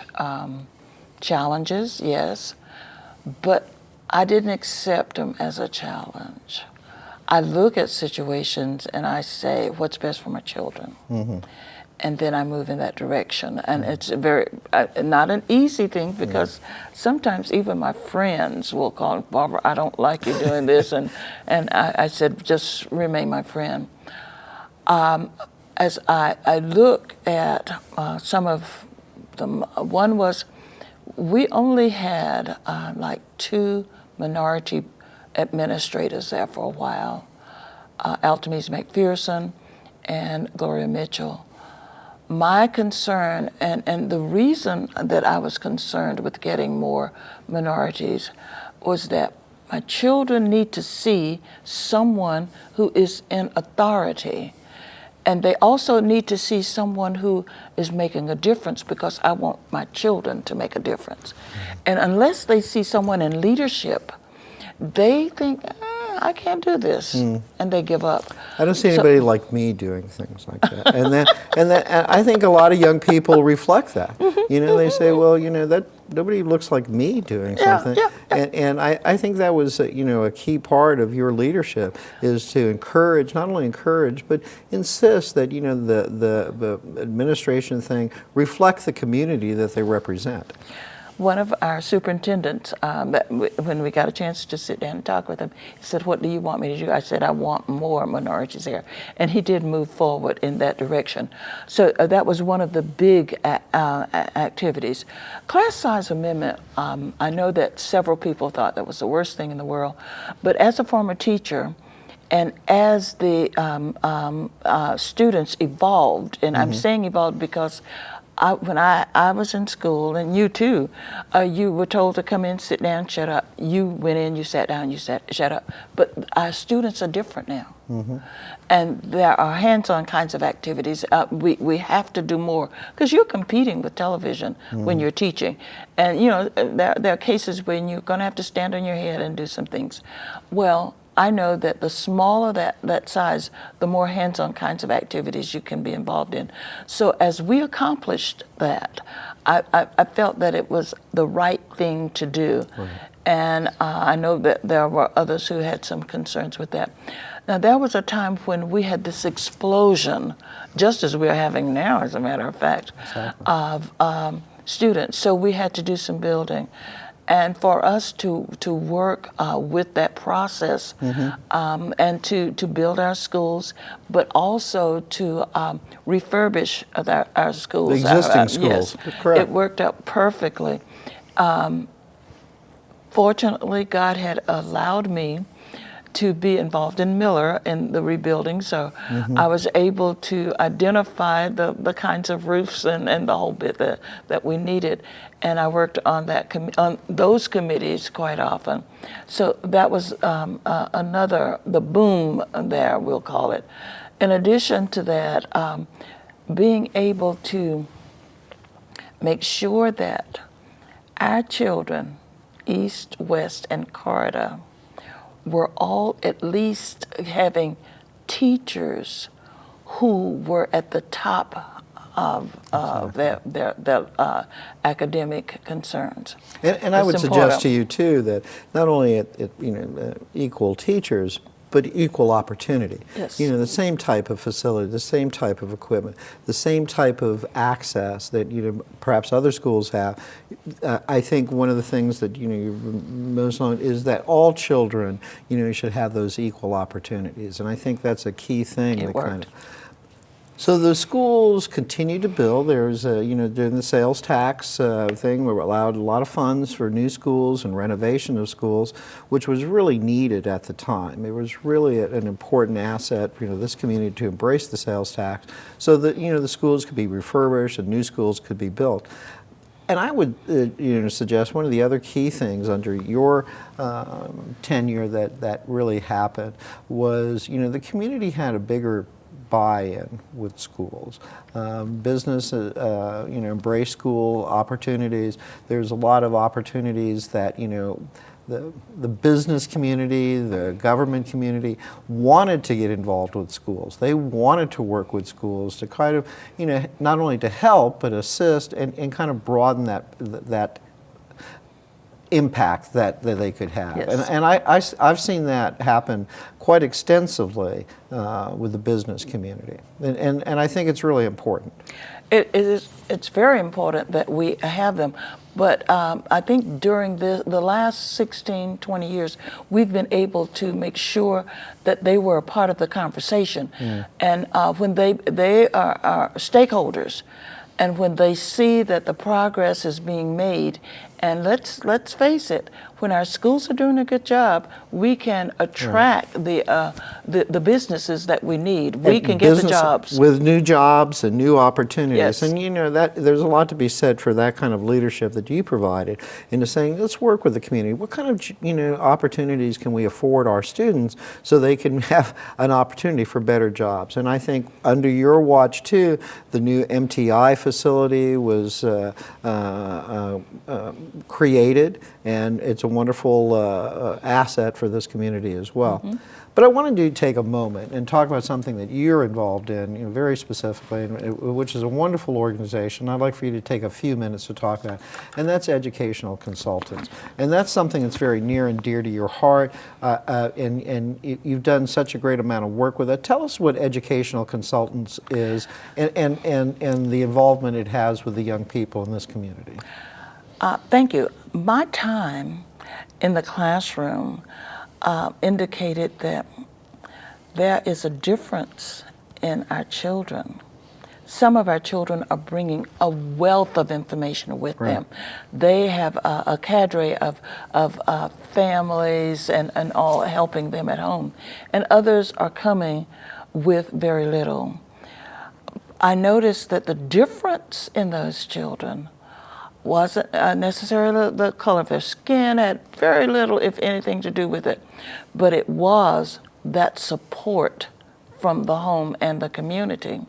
challenges, yes, but I didn't accept them as a challenge. I look at situations and I say, what's best for my children? Mm-hmm. And then I move in that direction. And it's not an easy thing because sometimes even my friends will call, Barbara, I don't like you doing this. And I said, just remain my friend. As I look at some of them, one was we only had like 2 minority administrators there for a while, Altamise McPherson and Gloria Mitchell. My concern, and the reason that I was concerned with getting more minorities was that my children need to see someone who is in authority. And they also need to see someone who is making a difference because I want my children to make a difference. And unless they see someone in leadership, they think, I can't do this, and they give up. I don't see anybody like me doing things like that. And I think a lot of young people reflect that. They say, well, that nobody looks like me doing something. Yeah. And I think that was a key part of your leadership is to encourage, not only encourage, but insist that the administration thing reflect the community that they represent. One of our superintendents, when we got a chance to sit down and talk with him, he said, what do you want me to do? I said, I want more minorities here. And he did move forward in that direction. So that was one of the big activities. Class size amendment, I know that several people thought that was the worst thing in the world. But as a former teacher, and as the students evolved, and I'm saying evolved because when I was in school, and you too, you were told to come in, sit down, shut up. You went in, you sat down, you shut up. But our students are different now. Mm-hmm. And there are hands-on kinds of activities. We have to do more because you're competing with television when you're teaching. And there are cases when you're going to have to stand on your head and do some things. Well, I know that the smaller that size, the more hands-on kinds of activities you can be involved in. So as we accomplished that, I felt that it was the right thing to do. Right. And I know that there were others who had some concerns with that. Now, there was a time when we had this explosion, just as we're having now, as a matter of fact, of students. So we had to do some building. And for us to work with that process and to build our schools, but also to refurbish our schools. The existing schools, yes, correct. It worked out perfectly. Fortunately, God had allowed me to be involved in Miller in the rebuilding, so I was able to identify the kinds of roofs and the whole bit that we needed, and I worked on on those committees quite often. So that was the boom there, we'll call it. In addition to that, being able to make sure that our children, East, West, and Corridor, were all at least having teachers who were at the top of their academic concerns. And I It's would important. suggest to you too that not only equal teachers, but equal opportunity. Yes. The same type of facility, the same type of equipment, the same type of access that perhaps other schools have. I think one of the things that you're most on is that all children should have those equal opportunities, and I think that's a key thing. It worked. So the schools continue to build. There's, during the sales tax thing, we were allowed a lot of funds for new schools and renovation of schools, which was really needed at the time. It was really an important asset, this community to embrace the sales tax, so that the schools could be refurbished and new schools could be built. And I would, suggest one of the other key things under your tenure that really happened was, the community had a bigger buy-in with schools. Business, embrace school opportunities. There's a lot of opportunities that, the business community, the government community wanted to get involved with schools. They wanted to work with schools to kind of, not only to help, but assist and kind of broaden that impact that they could have. Yes. And I've seen that happen quite extensively with the business community. And I think it's really important. It's very important that we have them. But I think during the last 16, 20 years, we've been able to make sure that they were a part of the conversation. And when they are stakeholders, and when they see that the progress is being made, and let's face it, when our schools are doing a good job, we can attract the businesses that we need. We can get the jobs. With new jobs and new opportunities. Yes. And that there's a lot to be said for that kind of leadership that you provided into saying, let's work with the community. What kind of opportunities can we afford our students so they can have an opportunity for better jobs? And I think under your watch too, the new MTI facility was created, and it's a wonderful asset for this community as well. But I wanted to take a moment and talk about something that you're involved in, very specifically, which is a wonderful organization. I'd like for you to take a few minutes to talk about, and that's educational consultants. And that's something that's very near and dear to your heart, and you've done such a great amount of work with it. Tell us what educational consultants is, and the involvement it has with the young people in this community. Thank you. My time in the classroom indicated that there is a difference in our children. Some of our children are bringing a wealth of information with them. They have a cadre of families and all helping them at home. And others are coming with very little. I noticed that the difference in those children wasn't necessarily the color of their skin, had very little, if anything, to do with it, but it was that support from the home and the community.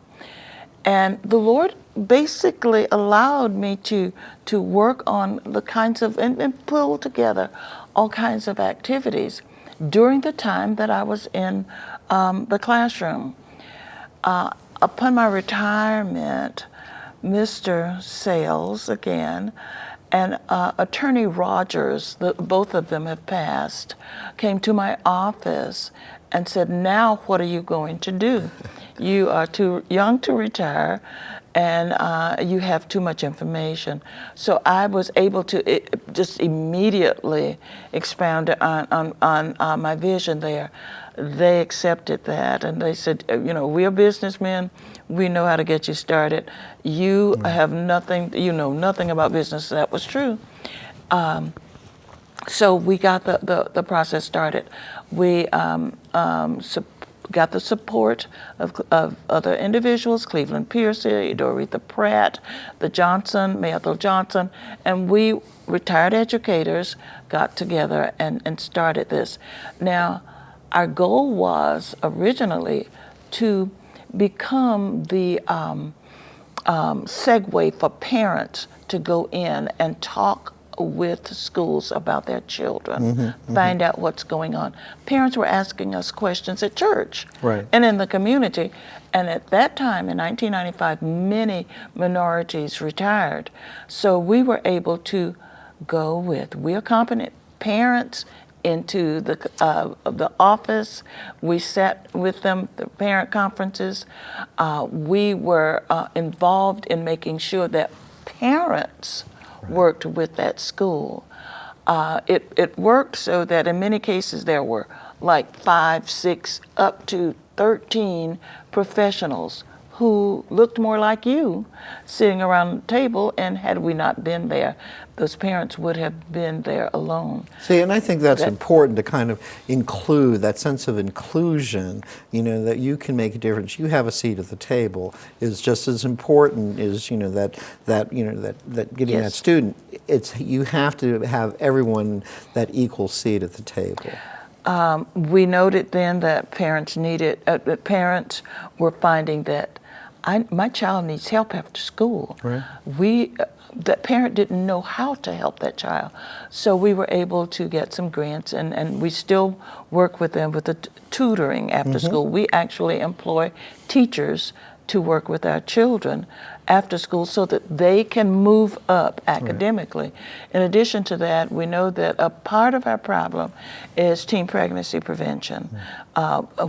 And the Lord basically allowed me to work on the kinds of, and pull together all kinds of activities during the time that I was in the classroom. Upon my retirement, Mr. Sales, again, and Attorney Rogers, both of them have passed, came to my office and said, now what are you going to do? You are too young to retire, and you have too much information. So I was able to just immediately expound on my vision there. They accepted that, and they said, we're businessmen. We know how to get you started. You have nothing, know nothing about business. That was true. So we got the process started. We got the support of other individuals, Cleveland Piercy, Doretha Pratt, Mayethel Johnson, and we retired educators got together and started this. Now, our goal was originally to become the segue for parents to go in and talk with schools about their children, find out what's going on. Parents were asking us questions at church Right. and in the community. And at that time, in 1995, many minorities retired. So we were able to we accompanied parents into the office. We sat with them, the parent conferences. We were involved in making sure that parents worked with that school. It worked so that in many cases there were like 5, 6, up to 13 professionals who looked more like you sitting around the table, and had we not been there, those parents would have been there alone. See, and I think that's important to kind of include that sense of inclusion, that you can make a difference. You have a seat at the table is just as important as, that getting that Yes. student. You have to have everyone that equal seat at the table. We noted then that parents were finding that my child needs help after school. Right. That parent didn't know how to help that child. So we were able to get some grants, and we still work with them with the tutoring after school. We actually employ teachers to work with our children after school so that they can move up academically. Right. In addition to that, we know that a part of our problem is teen pregnancy prevention.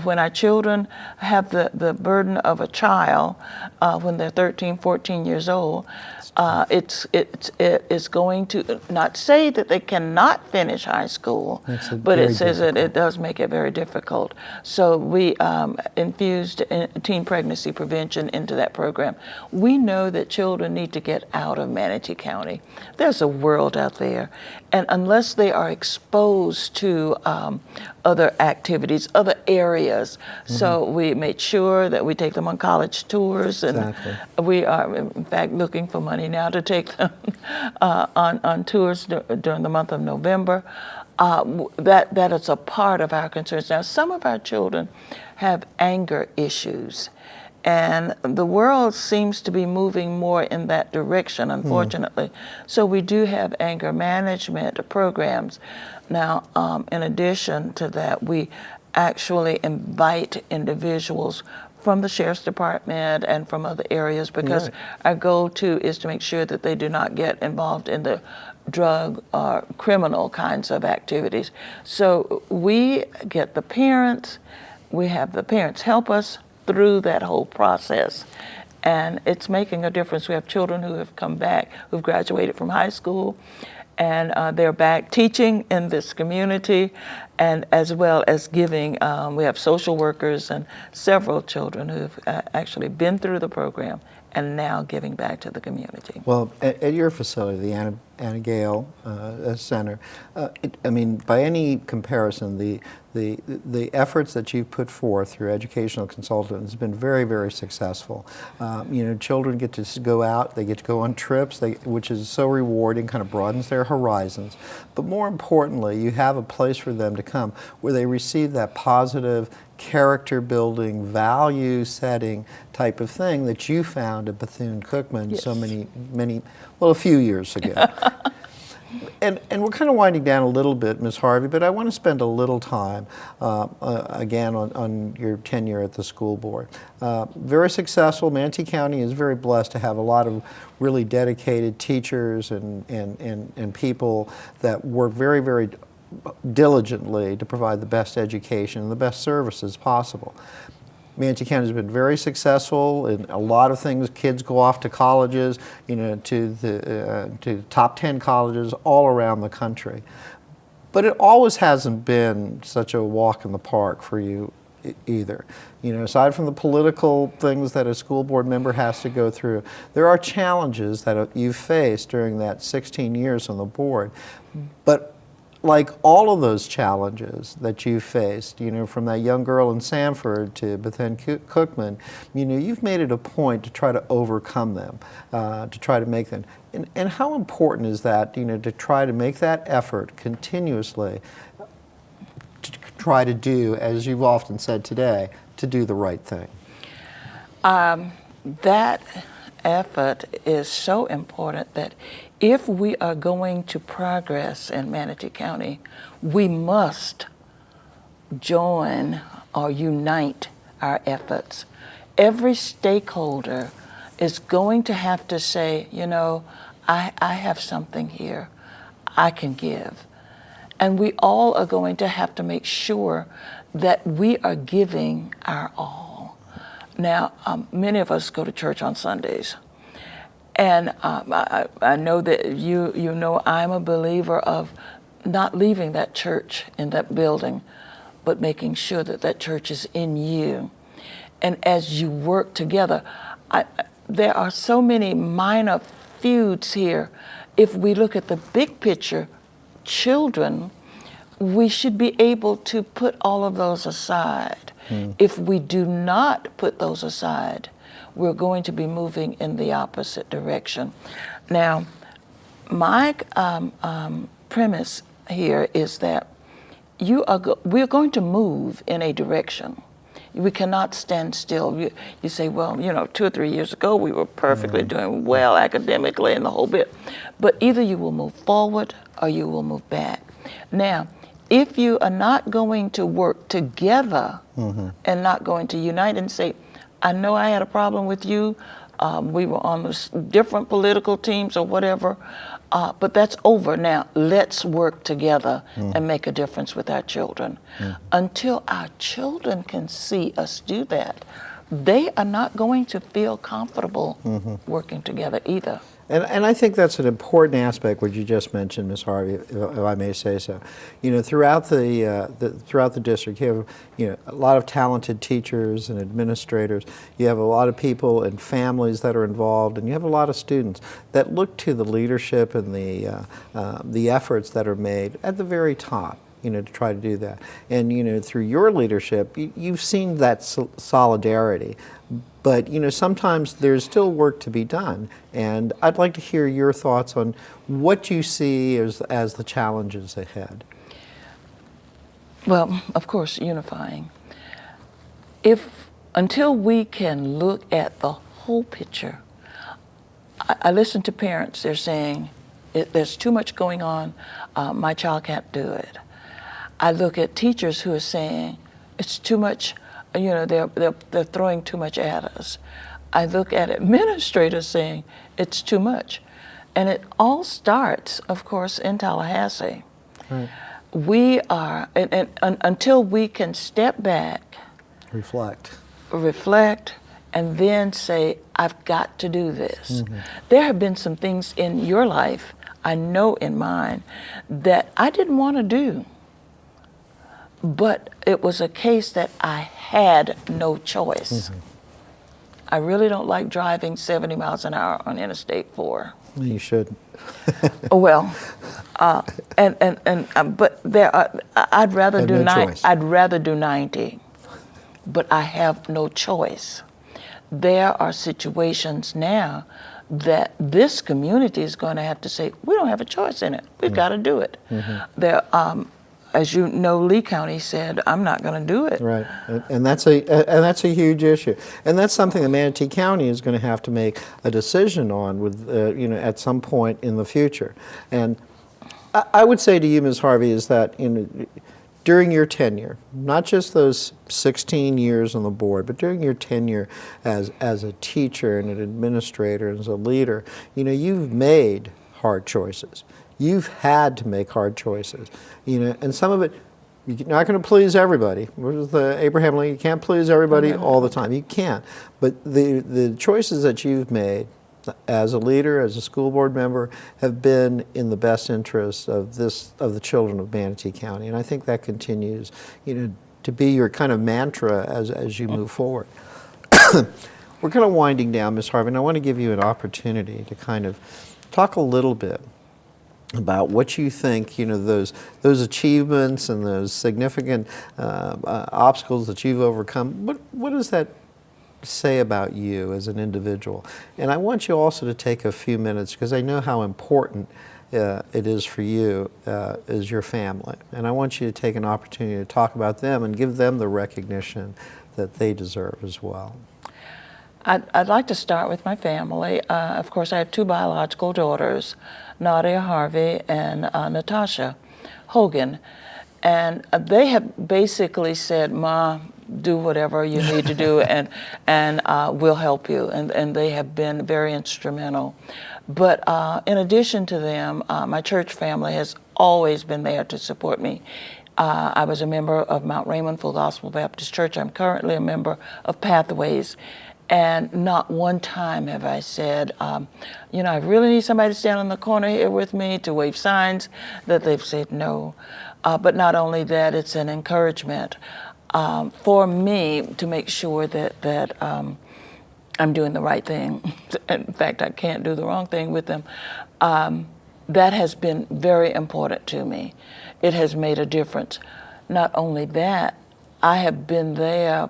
When our children have the burden of a child when they're 13, 14 years old, it is going to not say that they cannot finish high school, but it says that it does make it very difficult. So we infused teen pregnancy prevention into that program. We know that children need to get out of Manatee County. There's a world out there, and unless they are exposed to other activities, other areas, so we made sure that we take them on college tours, and we are in fact looking for money now to take them on tours during the month of November. That is a part of our concerns. Now, some of our children have anger issues, and the world seems to be moving more in that direction, unfortunately. So we do have anger management programs. Now, in addition to that, we actually invite individuals from the Sheriff's Department and from other areas, because our goal too is to make sure that they do not get involved in the drug or criminal kinds of activities. So we get the parents, we have the parents help us through that whole process. And it's making a difference. We have children who have come back, who've graduated from high school, and they're back teaching in this community, and as well as giving. We have social workers and several children who've actually been through the program and now giving back to the community. Well, at your facility, the Anna Gale Center, by any comparison, the efforts that you've put forth through educational consultants has been very, very successful. Children get to go out, they get to go on trips, which is so rewarding, kind of broadens their horizons. But more importantly, you have a place for them to come where they receive that positive, character-building, value-setting type of thing that you found at Bethune-Cookman a few years ago. And we're kind of winding down a little bit, Ms. Harvey, but I want to spend a little time, again, on your tenure at the school board. Very successful. Manatee County is very blessed to have a lot of really dedicated teachers and people that work very, very diligently to provide the best education and the best services possible. Manatee County has been very successful in a lot of things. Kids go off to colleges, to the top 10 colleges all around the country. But it always hasn't been such a walk in the park for you either. Aside from the political things that a school board member has to go through, there are challenges that you've faced during that 16 years on the board. But like all of those challenges that you faced, from that young girl in Sanford to Bethune-Cookman, you've made it a point to try to overcome them, to try to make them. And how important is that, to try to make that effort continuously, to try to do, as you've often said today, to do the right thing? That effort is so important that if we are going to progress in Manatee County, we must join or unite our efforts. Every stakeholder is going to have to say, you know, I have something here I can give. And we all are going to have to make sure that we are giving our all. Now, many of us go to church on Sundays. And I know that you know I'm a believer of not leaving that church in that building, but making sure that that church is in you. And as you work together, there are so many minor feuds here. If we look at the big picture, children, we should be able to put all of those aside. If we do not put those aside, we're going to be moving in the opposite direction. Now, my premise here is that we're going to move in a direction. We cannot stand still. You say, well, you know, 2 or 3 years ago we were perfectly doing well academically and the whole bit. But either you will move forward or you will move back. Now, if you are not going to work together and not going to unite and say, I know I had a problem with you, we were on different political teams or whatever, but that's over now. Let's work together and make a difference with our children. Until our children can see us do that, they are not going to feel comfortable working together either. And I think that's an important aspect what you just mentioned, Ms. Harvey, if I may say so. You know, throughout the district, you have a lot of talented teachers and administrators. You have a lot of people and families that are involved, and you have a lot of students that look to the leadership and the efforts that are made at the very top. To try to do that. And, through your leadership, you've seen that solidarity. But, sometimes there's still work to be done. And I'd like to hear your thoughts on what you see as the challenges ahead. Well, of course, unifying. Until we can look at the whole picture, I listen to parents, they're saying, there's too much going on, my child can't do it. I look at teachers who are saying it's too much, they're throwing too much at us. I look at administrators saying it's too much. And it all starts, of course, in Tallahassee. Right. We are, and until we can step back, reflect, and then say, I've got to do this. There have been some things in your life, I know in mine, that I didn't want to do. But it was a case that I had no choice. I really don't like driving 70 miles an hour on Interstate 4. You should. Well, but I'd rather do 90. I'd rather do 90, but I have no choice. There are situations now that this community is going to have to say, we don't have a choice in it. We've got to do it. There. As you know, Lee County said, I'm not going to do it. Right, and that's a huge issue, and that's something that Manatee County is going to have to make a decision on with, at some point in the future. And I would say to you, Ms. Harvey, is that during your tenure, not just those 16 years on the board, but during your tenure as a teacher and an administrator and as a leader, you've made hard choices. You've had to make hard choices, and some of it, you're not going to please everybody. What is the Abraham Lincoln? You can't please everybody all the time. You can't. But the choices that you've made as a leader, as a school board member, have been in the best interest of the children of Manatee County. And I think that continues, to be your kind of mantra as you move forward. We're kind of winding down, Ms. Harvey, and I want to give you an opportunity to kind of talk a little bit about what you think, those achievements and those significant obstacles that you've overcome. What does that say about you as an individual? And I want you also to take a few minutes, because I know how important it is for you as your family. And I want you to take an opportunity to talk about them and give them the recognition that they deserve as well. I'd like to start with my family. Of course, I have two biological daughters, Nadia Harvey and Natasha Hogan. And they have basically said, Ma, do whatever you need to do, and we'll help you. And they have been very instrumental. But in addition to them, my church family has always been there to support me. I was a member of Mount Raymond Full Gospel Baptist Church. I'm currently a member of Pathways. And not one time have I said, you know, I really need somebody to stand on the corner here with me to wave signs, that they've said no. But not only that, it's an encouragement for me to make sure that I'm doing the right thing. In fact, I can't do the wrong thing with them. That has been very important to me. It has made a difference. Not only that, I have been there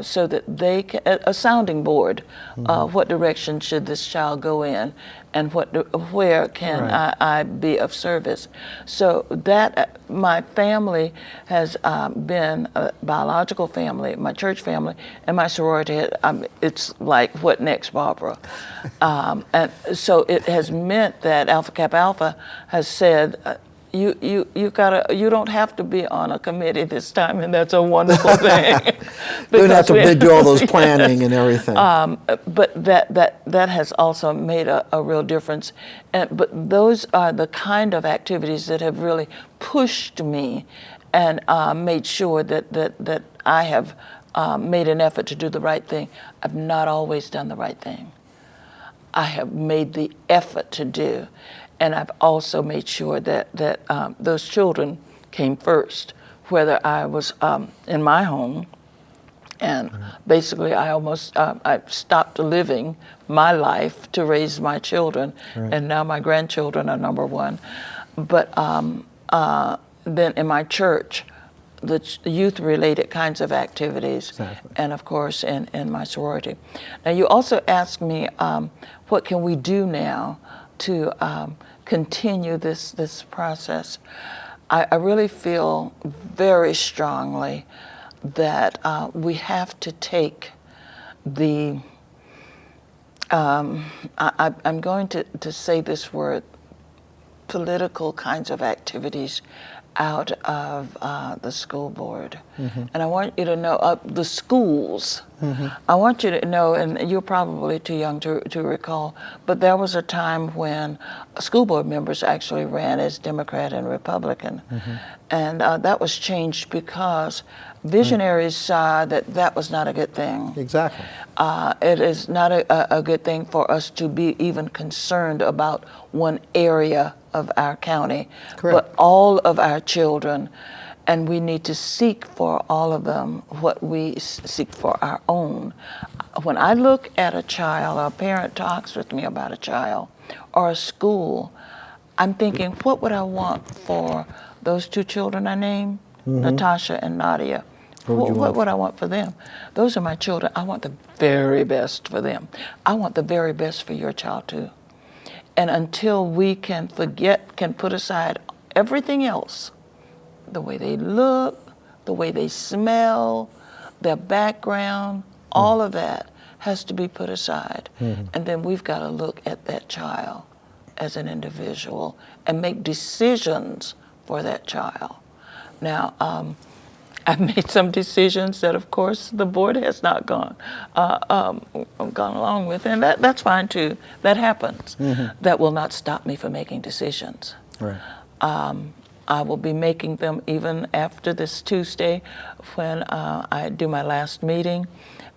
so that they can, a sounding board. What direction should this child go in, and where can Right. I be of service? So that my family has been a biological family, my church family, and my sorority. It's like, what next, Barbara? And so it has meant that Alpha Kappa Alpha has said, you don't have to be on a committee this time, and that's a wonderful thing. You don't have to do all those planning and everything. But that has also made a real difference. But those are the kind of activities that have really pushed me and made sure that I have made an effort to do the right thing. I've not always done the right thing. I have made the effort to do. And I've also made sure that those children came first, whether I was in my home, and basically I stopped living my life to raise my children, and now my grandchildren are number one. But then in my church, the youth-related kinds of activities, Exactly. and of course in my sorority. Now you also asked me, what can we do now to continue this process? I really feel very strongly that we have to take the, I'm going to say this word, political kinds of activities out of the school board. And I want you to know, the schools, I want you to know, and you're probably too young to recall, but there was a time when school board members actually ran as Democrat and Republican. And that was changed because visionaries saw that was not a good thing. Exactly. It is not a good thing for us to be even concerned about one area of our county, Correct. but all of our children, and we need to seek for all of them what we seek for our own. When I look at a child, or a parent talks with me about a child, or a school, I'm thinking, what would I want for those two children I named, Natasha and Nadia? What would I want for them? Those are my children. I want the very best for them. I want the very best for your child too. And until we can put aside everything else, the way they look, the way they smell, their background, all of that has to be put aside. And then we've got to look at that child as an individual and make decisions for that child. Now, I've made some decisions that, of course, the board has not gone along with, and that's fine too. That happens. That will not stop me from making decisions. Right. I will be making them even after this Tuesday, when I do my last meeting.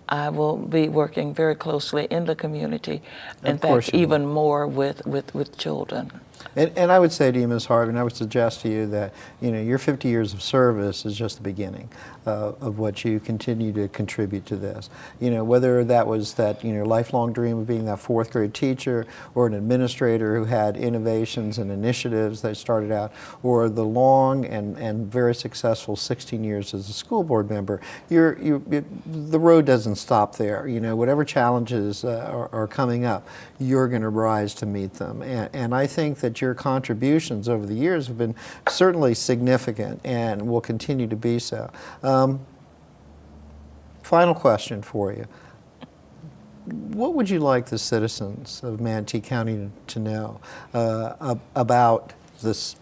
I will be working very closely in the community. In fact, even more with children. And I would say to you, Ms. Harvey, and I would suggest to you that, your 50 years of service is just the beginning of what you continue to contribute to this. Whether that was that, lifelong dream of being that fourth grade teacher, or an administrator who had innovations and initiatives that started out, or the long and very successful 16 years as a school board member, the road doesn't stop there. Whatever challenges are coming up, you're going to rise to meet them. And I think that your contributions over the years have been certainly significant and will continue to be so. Final question for you. What would you like the citizens of Manatee County to know about the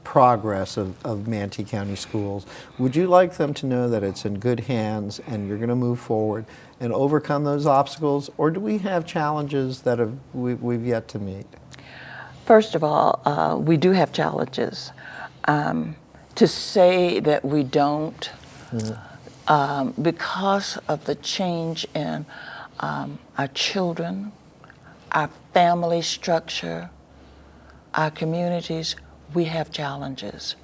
progress of Manatee County schools? Would you like them to know that it's in good hands and you're going to move forward and overcome those obstacles, or do we have challenges that we've yet to meet? First of all, we do have challenges. To say that we don't, because of the change in our children, our family structure, our communities, we have challenges.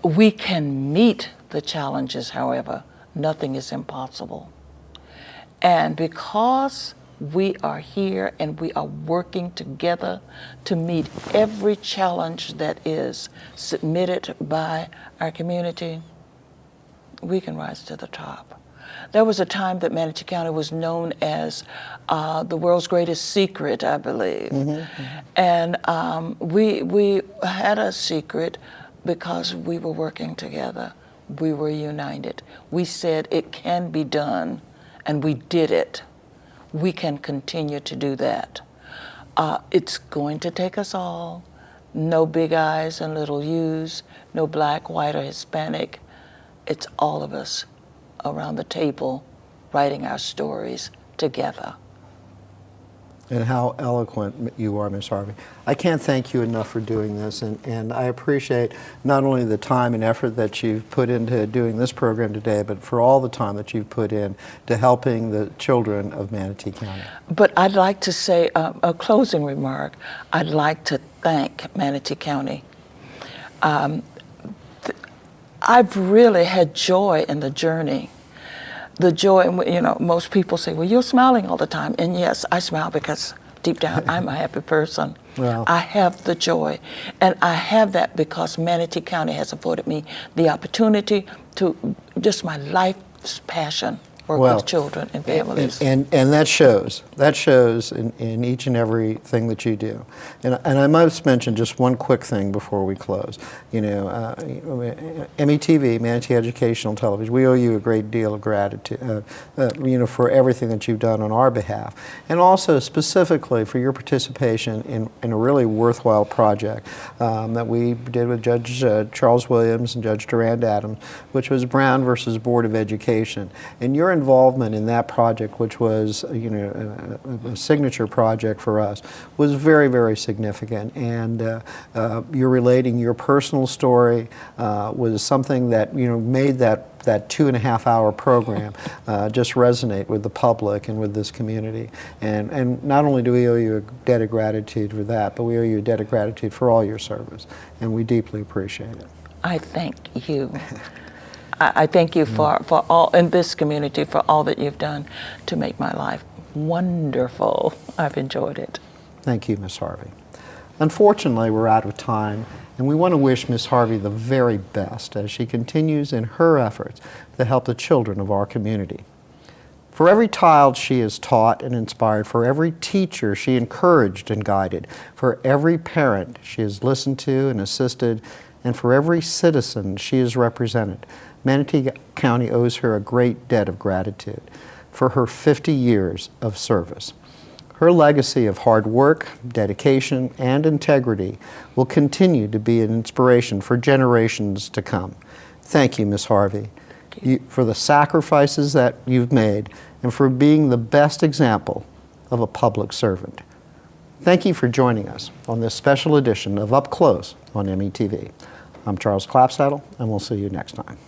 We can meet the challenges, however, nothing is impossible. And because we are here and we are working together to meet every challenge that is submitted by our community, we can rise to the top. There was a time that Manatee County was known as the world's greatest secret, I believe. And we had a secret because we were working together. We were united. We said it can be done, and we did it. We can continue to do that. It's going to take us all. No big I's and little U's, no black, white, or Hispanic. It's all of us around the table writing our stories together. And how eloquent you are, Ms. Harvey. I can't thank you enough for doing this, and I appreciate not only the time and effort that you've put into doing this program today, but for all the time that you've put in to helping the children of Manatee County. But I'd like to say a closing remark. I'd like to thank Manatee County. I've really had joy in the journey. The joy, most people say, well, you're smiling all the time. And yes, I smile because deep down, I'm a happy person. Well, I have the joy. And I have that because Manatee County has afforded me the opportunity to, just my life's passion, work with children and families. And that shows. That shows in each and everything that you do. And I must mention just one quick thing before we close. METV, Manatee Educational Television, we owe you a great deal of gratitude, for everything that you've done on our behalf. And also specifically for your participation in a really worthwhile project that we did with Judge Charles Williams and Judge Durand Adams, which was Brown versus Board of Education. And your involvement in that project, which was a signature project for us, was very, very significant. And you're relating your personal story was something that made that 2.5-hour program just resonate with the public and with this community. And not only do we owe you a debt of gratitude for that, but we owe you a debt of gratitude for all your service, and we deeply appreciate it. I thank you. I thank you for all in this community, for all that you've done to make my life wonderful. I've enjoyed it. Thank you, Ms. Harvey. Unfortunately, we're out of time, and we want to wish Ms. Harvey the very best as she continues in her efforts to help the children of our community. For every child she has taught and inspired, for every teacher she encouraged and guided, for every parent she has listened to and assisted, and for every citizen she has represented, Manatee County owes her a great debt of gratitude for her 50 years of service. Her legacy of hard work, dedication, and integrity will continue to be an inspiration for generations to come. Thank you, Ms. Harvey, for the sacrifices that you've made and for being the best example of a public servant. Thank you for joining us on this special edition of Up Close on METV. I'm Charles Clapsaddle, and we'll see you next time.